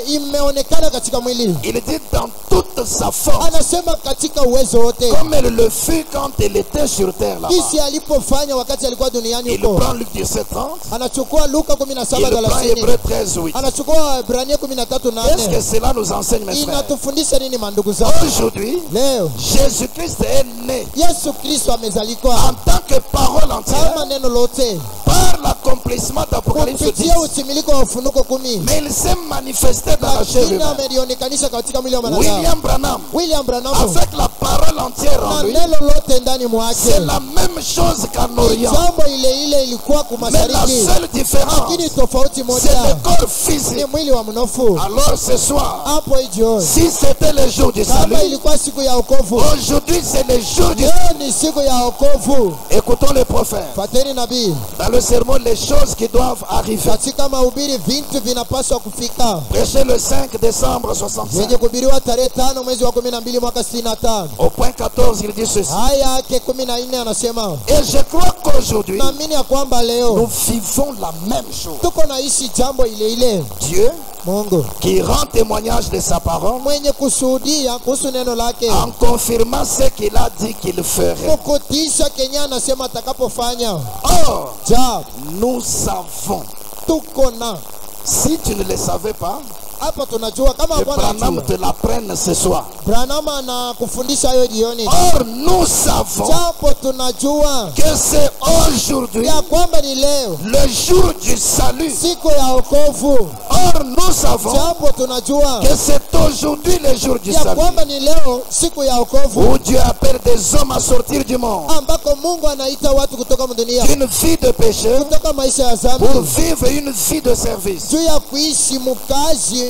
imeonekana katika mwili. Il dit dans toute sa force, Anasema katika uwezo wote, comme elle le fut quand elle était sur terre là-bas. jinsi alipofanya wakati alikuwa duniani Il huko. prend Luc 17:30, Anachukua Luka il 17:30, prend Hébreux 13:8. anachukua Ibrania Qu'est-ce que 13:8. cela nous enseigne, mes frères? Inatufundisha nini mandugu zangu? Aujourd'hui, Leo Jésus-Christ est né Yesu Kristo amezalikwa en tant que parole entière kama neno lote par l'accomplissement d'Apocalypse 10. kupitia utimiliko wa Ufunuko 10, Mais il s'est manifesté dans la chair lakini humaine. amelionekanisha katika mwili wa mwanadamu. William Branham, William Branham avec la parole entière en na lui, neno lote ndani c'est mwake, la même chose qu'en Orient. jambo ile ile ilikuwa Mais la kumashariki, seule différence, lakini tofauti c'est moja le corps ni physique. mwili wa mnofu. Alors ce soir, Hapo hii jioni, si c'était le jour du kama salut, ilikuwa siku ya wokovu, aujourd'hui c'est le jour du leo ni siku ya wokovu. Écoutons le prophète. Fateni nabii Dans le sermon, les choses qui doivent arriver. katika mahubiri, vitu vinapaswa kufika, Prêché le 5 décembre 65. yenye kuhubiriwa tarehe 5 mwezi wa 12 mwaka 65. Au point 14, il dit ceci. Haya yake 14 anasema, Et je crois qu'aujourd'hui, naamini ya kwamba nous leo vivons la même chose. tuko naishi jambo ile ile. Dieu, Mungu qui rend témoignage de sa parole, mwenye kushuhudia kuhusu neno lake, en confirmant ce qu'il a dit qu'il ferait. kukutisha Kenya anasema atakapofanya. Or, Ja, nous savons. tuko na Si tu ne le savais pas, hapa tunajua kama que Bwana Branham anajua. te l'apprenne ce soir. Branham anakufundisha hiyo jioni. Or, nous savons Japo tunajua que c'est aujourd'hui ya kwamba ni leo le jour du salut. siku ya wokovu. Or, nous savons Japo tunajua que c'est aujourd'hui le jour du ya salut. kwamba ni leo siku ya wokovu, Où Dieu appelle des hommes à sortir du monde ambako Mungu anaita watu kutoka dunia, d'une vie de péché kutoka maisha ya pour dhambi, vivre une vie de service. juu ya kuishi mkazi,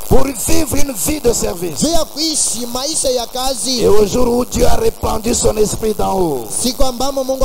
Pour vivre une vie de service. juu ya kuishi maisha ya kazi. Et au jour où Dieu a répandu son esprit d'en haut, Siku ambamo Mungu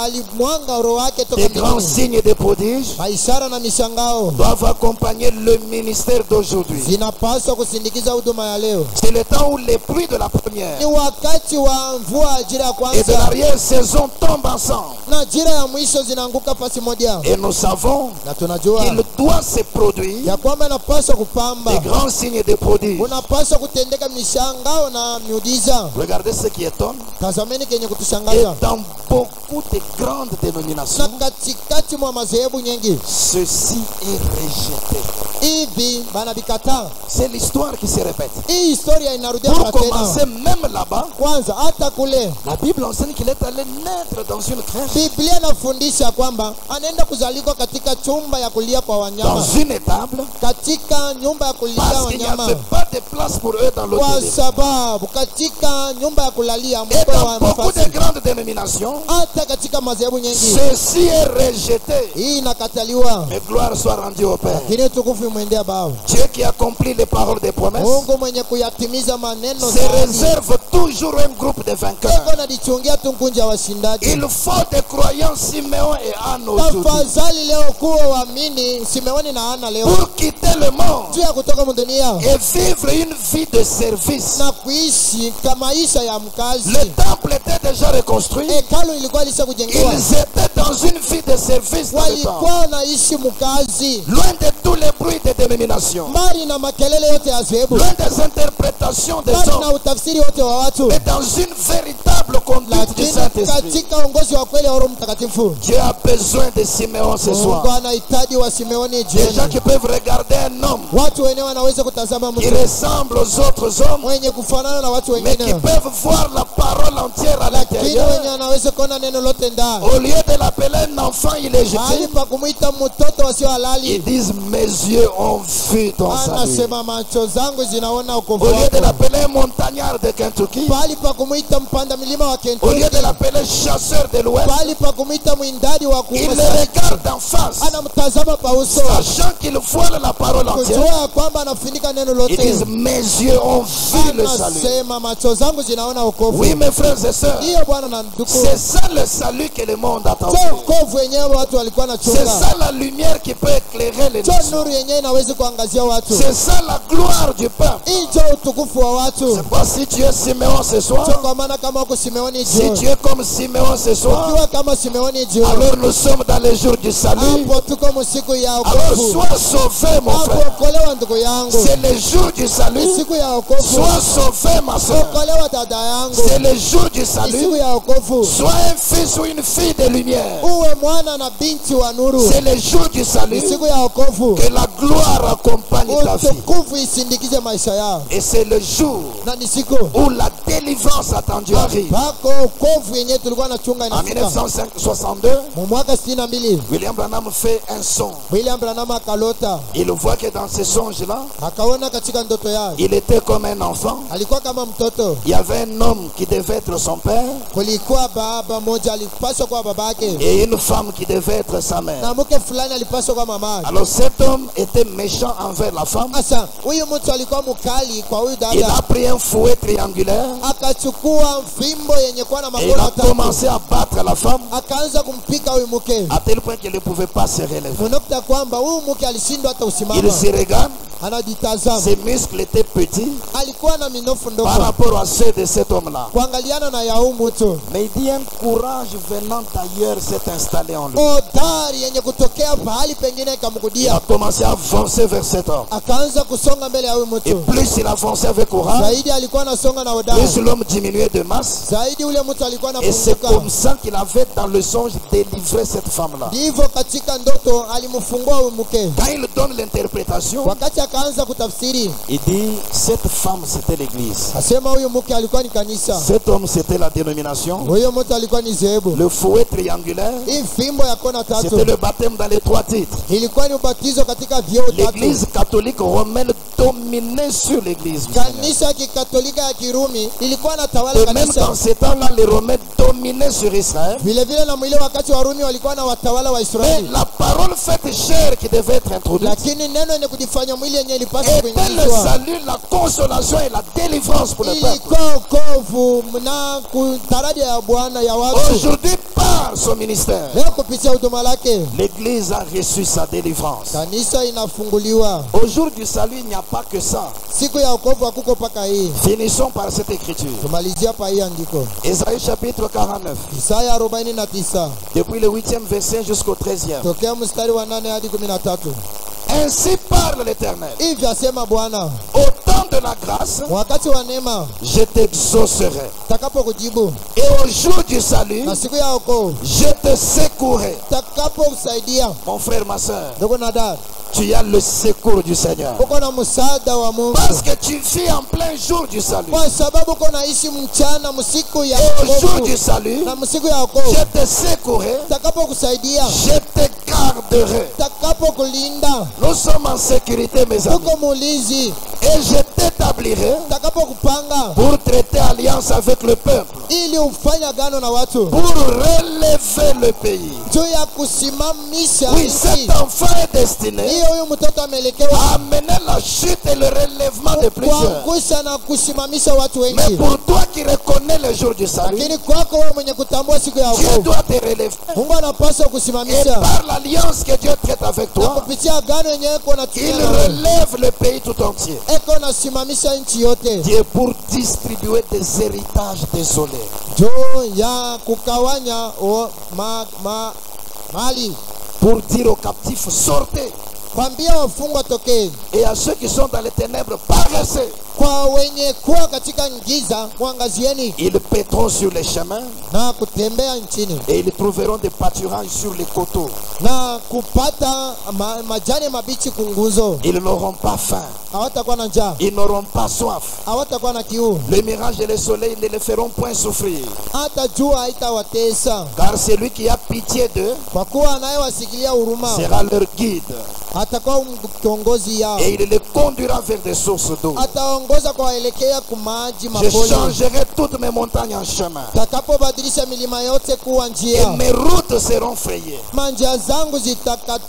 alimwanga roho wake toka des grands mbinguni, signes et des prodiges maishara na mishangao doivent accompagner le ministère d'aujourd'hui. zinapaswa kusindikiza huduma ya leo. C'est le temps où les pluies de la première Ni wakati wa mvua ajira ya et de kwanza l'arrière-saison tombent ensemble. na ajira ya mwisho zinaanguka pasi moja, Et nous savons na tunajua qu'il doit se produire ya kwamba inapaswa kupamba, des grands signes et des prodiges. unapaswa kutendeka mishangao na miujiza. Regardez ce qui étonne. Tazameni kenye Et kutushangaza, dans beaucoup de grandes na dénominations, katikati mwa madhehebu nyingi ceci est rejeté. hivi banabikataa. C'est l'histoire qui se répète. Hii historia inarudia Pour mara tena. commencer, même là-bas, Kwanza hata kule la Bible enseigne qu'il est allé naître dans une crèche, Biblia inafundisha kwamba anaenda kuzalikwa katika chumba ya kulia kwa wanyama, dans une étable, katika nyumba ya kulia parce qu'il n'y wanyama, avait pas de place pour eux dans kwa l'hôtel. sababu katika nyumba ya kulalia Et mko dans wa beaucoup de nafasi, grandes dénominations, hata katika madhehebu nyingi ceci est rejeté. hii inakataliwa. Mais gloire soit rendue au Père. Lakini tukufu imwendea Baba Dieu qui accomplit les paroles des promesses Mungu mwenye kuyatimiza maneno se zake, réserve toujours un groupe de vainqueurs. eko nalichungia tu nkunja ya washindaji. Il faut des croyants Simeon et Anne aujourd'hui Tafadhali leo kuwa waamini Simeoni na Ana leo pour quitter le monde juu ya kutoka mdunia et vivre une vie de service. na kuishi kama maisha ya mkazi. Le temple était déjà reconstruit. Hekalu ilikuwa lisha kujengewa, Ils étaient dans une vie de service dans le temple. walikuwa wanaishi mkazi, Loin de tous les bruits des dénominations, mbali na makelele yote ya dhehebu, loin des interprétations des mbali na hommes, utafsiri wote wa watu, mais dans une véritable conduite du lakini Saint-Esprit. katika uongozi wa kweli wa Roho Mtakatifu. Dieu a besoin de Simeon ce Mungu soir. anahitaji wa Simeoni Des gens jioni, qui peuvent regarder un homme watu wenyewe wanaweza kutazama qui mtu ressemble aux autres hommes, mwenye kufanana na watu mais qui wengine, peuvent voir la parole entière à lakini l'intérieur. wenye wanaweza kuona neno lote ndani. Au lieu de l'appeler un enfant, il est Mahali jeté. pa kumwita mtoto wasio Ils halali, disent, mes yeux ont vu ton salut. anasema macho zangu zinaona ukovu Au lieu de wako. l'appeler un montagnard de Kentucky, Pahali pa kumwita mpanda milima wa au lieu Kentucky, de l'appeler chasseur de l'Ouest, pahali pa kumwita mwindaji wa il kuuma, le regarde en face, anamtazama pa uso, sachant qu'il voile la parole entière. kujua ya kwamba anafunika neno Ils disent, lote. mes yeux ont vu le salut. Anasema macho zangu zinaona ukovu. Oui, mes frères et sœurs, Ndiyo Bwana kufuatana na ndugu. C'est ça le salut que le monde attend. Ndio wokovu wenyewe watu walikuwa C'est wanachunga. ça la lumière qui peut éclairer les Ndio nations. nuru yenyewe inaweza kuangazia watu. C'est ça la gloire du peuple. Hii ndio utukufu wa watu. C'est pas si tu es Siméon ce soir. Sio kwa maana kama uko Simeoni Si jioni. tu es comme Siméon ce soir, Ukiwa kama Simeoni jioni. alors nous sommes dans les jours du salut. Hapo tuko msiku ya Alors wokovu. sois sauvé mon Hapo frère. okolewa ndugu yangu. C'est le jour du salut. Siku ya wokovu. Sois sauvé ma soeur. Okolewa dada yangu. C'est le jour du Siku salut. ya wokovu. Sois un fils ou une fille de lumière. Uwe mwana na binti wa nuru. C'est le jour du salut. Siku ya wokovu. Que la gloire accompagne ta vie. Utukufu isindikize maisha yao. Et c'est le jour Na ni siku où la délivrance attendue arrive. pako wokovu yenyewe tulikuwa nachunga En inafika. 1962, Mu mwaka 62 William Branham fait un son. William Branham akalota, Il voit que dans ces songes-là, akaona katika ndoto yake il était comme un enfant. alikuwa kama mtoto. Il y avait un homme qui devait être son père Kulikuwa baba moja alipaswa kuwa babake et une femme qui devait être sa mère. na mke fulani alipaswa kuwa mamake. Alors cet homme était méchant envers la femme. Sasa huyu mtu alikuwa mkali kwa huyu Il dada, a pris un fouet triangulaire akachukua fimbo yenye kuwa na et il a magora tatu, commencé à battre la femme akaanza kumpika huyu mke, à tel point qu'elle ne pouvait pas se relever. unakta kwamba huyu mke alishindwa hata Il usimama, se regarde, anajitazama. ses muscles étaient petits Alikuwa na minofu par ndogo rapport à ceux de cet homme-là. kuangaliana na ya huyu mtu. Mais il dit un courage venant d'ailleurs s'est installé en lui. Hodari yenye kutokea pahali pengine Il a ikamkudia, commencé à avancer vers cet homme. akaanza kusonga mbele ya huyu Et mtu. plus il avançait avec courage, Zaidi alikuwa anasonga na hodari, plus l'homme diminuait de masse. zaidi ule mtu alikuwa Et c'est anapunguka. comme ça qu'il avait dans le songe délivré cette femme-là. Ndivyo katika ndoto alimfungua huyu mke. Quand il donne l'interprétation, Wakati akaanza kutafsiri, il dit cette femme c'était l'église. asema huyu mke alikuwa ni kanisa, Cet homme c'était la dénomination. huyo mtu alikuwa ni zehebu. Le fouet triangulaire, Hii fimbo ya kona c'était tatu le baptême dans les trois titres. ilikuwa ni ubatizo katika vyeo tatu. L'église catholique romaine dominait sur l'église. du Seigneur. Kanisa ya kikatolika ya Kirumi ilikuwa na tawala Et même kanisa. dans ces temps-là, les Romains dominaient sur Israël. Vile vile na mwile wakati Warumi walikuwa na watawala wa Mais Israeli. la parole faite chair qui devait être introduite Lakini neno yenye kujifanya mwili yenye ilipaswa était le kuingizwa salut, la consolation et la délivrance pour le peuple. ilikuwa wokovu na kutaraja ya Bwana ya watu. Aujourd'hui, par son ministère, Leo kupitia huduma lake l'Église a reçu sa délivrance. kanisa inafunguliwa. Au jour du salut, il n'y a pas que ça. Siku ya wokovu hakuko paka hii. Finissons par cette écriture. Tumalizia pa hii andiko. Isaïe chapitre 49, Isaya 49 depuis le 8e verset jusqu'au 13e. tokea mstari wa 8 hadi 13. Ainsi parle l'Éternel. Hivi asema Bwana, Au temps de la grâce, wakati wa neema je t'exaucerai. takapo kujibu, Et au jour du salut, na siku ya wokovu je te secouerai. takapo kusaidia. Mon frère, ma soeur, Ndugu na dada, tu as le secours du Seigneur. uko na msaada wa Mungu Parce que tu vis en plein jour du salut. kwa sababu uko naishi mchana msiku ya Et au jour wokovu, du salut, na msiku ya wokovu je te secouerai. takapo kusaidia, Je te garderai. takapo kulinda, Nous sommes en sécurité, mes amis. uko mulinzi, Et je t'établirai takapo kupanga pour traiter alliance avec le peuple, ili ufanye agano na watu pour relever le pays. juu ya kusimamisha Oui, nchi. cet enfant est destiné Hiyo huyu mtoto amelekewa à amener la chute et le relèvement de plusieurs. kuangusha na kusimamisha watu Mais wengi. pour toi qui reconnais le jour du salut, Lakini kwako wewe mwenye kutambua siku ya Dieu wokovu, doit te relever. Mungu anapaswa Et kusimamisha par l'alliance que Dieu traite avec na toi, kupitia agano yenyewe iko il natumia na wewe, relève le pays tout entier. eko nasimamisha nchi yote Dieu pour distribuer des héritages désolés. juu ya kukawanya mali, Pour dire aux captifs, sortez. kwambia wafungwa tokeni, Et à ceux qui sont dans les ténèbres, paraissez. kwa wenye kuwa katika giza mwangazieni, Ils péteront sur les chemins na kutembea nchini et ils trouveront des pâturages sur les coteaux. na kupata majani mabichi kunguzo. Ils n'auront pas faim. Hawatakuwa na njaa, Ils n'auront pas soif. hawatakuwa na kiu, Le mirage et le soleil ne les feront point souffrir. hata jua haitawatesa, Car celui qui a pitié d'eux kwa kuwa anayewasikilia huruma sera leur guide. atakuwa kiongozi yao, Et il les conduira vers des sources d'eau. ataongoza kutuongoza kuelekea kumaji Je mapole. changerai toutes mes montagnes en chemin. Takapobadilisha milima yote kuwa Et njia, mes routes seront frayées. manjia zangu Dieu dit,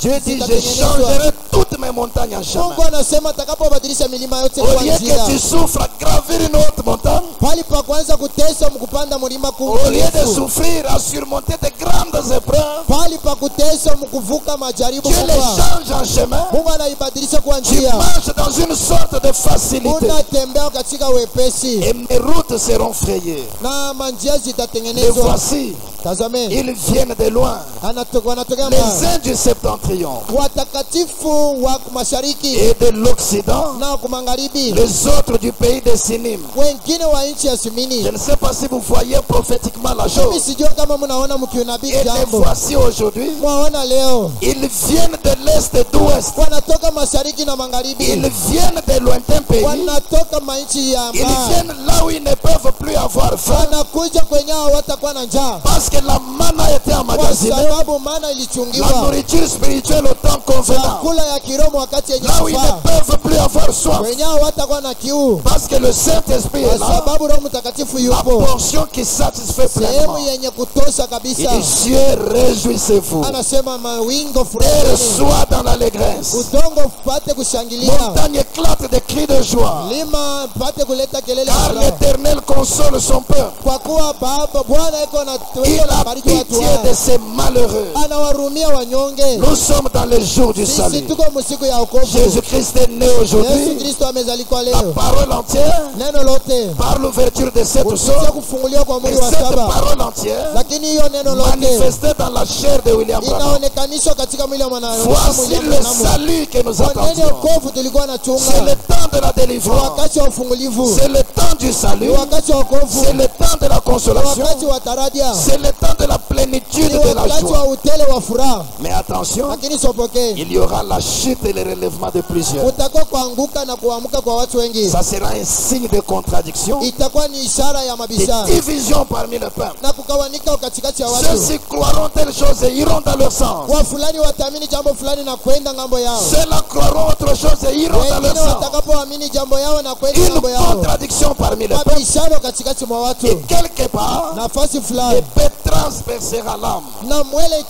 je zitatengenezwa. changerai toutes mes montagnes en chemin. Mungu anasema takapobadilisha milima yote Au kuwa lieu que njia, tu souffres à gravir une haute montagne, pali pa kwanza kuteswa mkupanda mlima au lieu de mrefu, souffrir à surmonter de grandes épreuves, pali pa kuteswa mkuvuka majaribu Dieu les kubwa, change en chemin. Mungu anaibadilisha kuwa Tu njia. marches dans une sorte de facilité. Unatembea katika wepesi Et mes routes seront frayées. na manjia Les zitatengenezwa. voici, Tazame, ils viennent de loin. wanatokea Les mbali, uns du septentrion watakatifu wa mashariki et de l'Occident, na kumagharibi, les autres du pays de Sinim. wengine wa nchi ya Simini. Je ne sais pas si vous voyez prophétiquement la Mimi chose. sijua kama mnaona mkiunabii Et les jambo. voici aujourd'hui. Mwaona leo Ils viennent de l'est et d'ouest. wanatoka mashariki na Ils magharibi, viennent de lointains pays. wanatoka manchi ya Ils mbali, viennent là où ils ne peuvent plus avoir faim. wanakuja kwenye hao watakuwa na njaa, Parce que la manna était kwa emmagasinée. sababu maana La ilichungiwa nourriture spirituelle au temps convenant. chakula ya kiroho wakati yenye Là où ils kufaa, ne peuvent plus avoir soif. kwenye hao watakuwa na kiu, Parce que le Saint-Esprit est kwa là. sababu Roho Mtakatifu La yupo, portion qui satisfait sehemu pleinement. yenye kutosha Il kabisa. dit, cieux, réjouissez-vous. Anasema mawingo Terre furahini, soit dans l'allégresse. udongo upate kushangilia, Montagne éclate de cris de joie. lima pate kuleta kelele Car furaha. l'Éternel console son peuple. Kwa kuwa Baba Bwana iko Il a bariki watu pitié de wake, ces malheureux. anawarumia wanyonge. Nous sommes dans le jour du Sisi salut. tuko msiku ya wokovu. Jésus-Christ est né Yesu aujourd'hui. Kristo amezalikwa La leo. parole entière, Neno lote par l'ouverture de cette kupitia source, kufunguliwa kwa et mwili wa cette saba, parole entière, lakini hiyo neno lote manifestée dans la chair de William Branham. inaonekanishwa katika mwili wa mwanadamu. Voici le salut que nous Kwa neno attendions. wokovu tulikuwa C'est nachunga, le temps de la ni délivrance. wakati wa ufungulivu, C'est le temps du ni salut. wakati wa wokovu, C'est le temps de la ni consolation. wakati wa taraja, C'est le temps de la plénitude ni de la wakati wa joie. utele wa furaha. Mais attention, Lakini sopokee, il y aura la chute et le relèvement de plusieurs. utakuwa kuanguka na kuamka kwa watu wengi, Ça sera un signe de contradiction, itakuwa ni ishara ya de mabishano division parmi le peuple. na kugawanika katikati ya watu. Ceux-ci croiront telle chose et iront dans leur sens. Wa fulani wataamini jambo fulani na kwenda ngambo yao, Ceux-là croiront autre chose et iront dans leur wengine sens. watakapoamini jambo yao na kwenda Une ngambo yao. contradiction parmi le peuple. Mabishano katikati mwa watu, Et quelque part, nafasi fulani l'épée transpercera l'âme. na mwele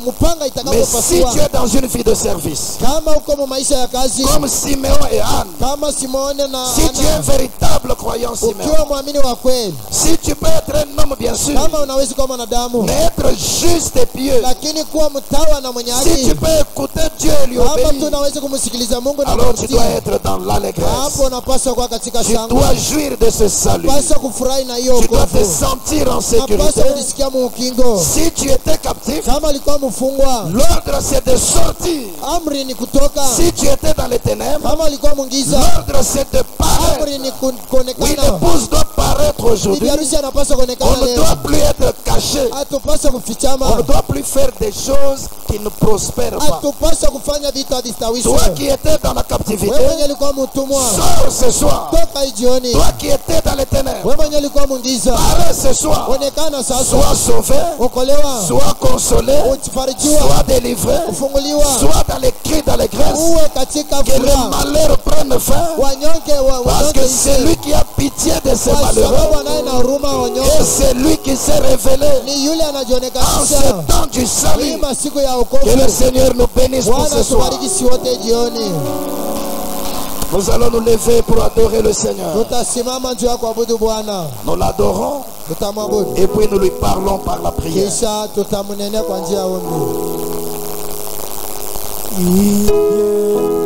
mpanga Mais si itakapopasua. tu es dans une vie de service, Kama uko mu maisha ya kazi comme Simeon et Anne, kama Simone na si tu es un Ana, véritable croyant Simeon, ukiwa mwamini wa kweli, si tu peux être un homme bien sûr, kama unawezi kuwa mwanadamu mais être juste et pieux, lakini kuwa mtawa na mwenye si tu haki, peux écouter Dieu et lui kama obéir, tunaweza kumsikiliza Mungu na alors tu kumtii, dois être dans l'allégresse. hapo unapaswa kuwa katika Tu shangwe, dois jouir de ce salut. unapaswa kufurahi na hiyo Tu dois te wokovu, sentir en unapaswa sécurité. kujisikia muukingo. Si tu étais captif, Kama alikuwa mfungwa, l'ordre c'est de sortir. amri ni kutoka. Si tu étais dans les ténèbres, Kama alikuwa mungiza, l'ordre c'est de paraître. amri ni Oui, kuonekana. l'épouse doit paraître Bibi aujourd'hui. harusi anapaswa On kuonekana ne leo, doit plus être caché. hatupaswa On kufichama, ne doit plus faire des choses qui ne prospèrent pas. hatupaswa kufanya vitu havistawishwe. Toi qui étais dans la captivité, Wewe mwenye ulikuwa mtumwa, sors ce soir. toka hii jioni. Toi qui étais dans les ténèbres, Wewe mwenye ulikuwa mungiza, parais ce soir. onekana sasa, Sois sauvé, okolewa, sois consolé, ufarijiwa, sois délivré, ufunguliwa, sois dans les cris d'allégresse. uwe katika Que le furaha. malheur prenne fin. Wanyonge Parce que c'est lui qui a pitié de ces kwa sababu malheureux. anaye na huruma Et wanyonge, c'est lui qui s'est révélé ni yule en anajionekanisha ce temps du salut. hii masiku ya Que le wokovu. Seigneur nous bénisse pour Bwana ce soir. tubariki si wote jioni. Nous allons nous lever pour adorer le Seigneur. Tutasimama juu ya kuabudu Bwana, Nous l'adorons tutamwabudu et puis nous lui parlons par la prière. kisha tutamnenea kwa njia ya ombi. Ibye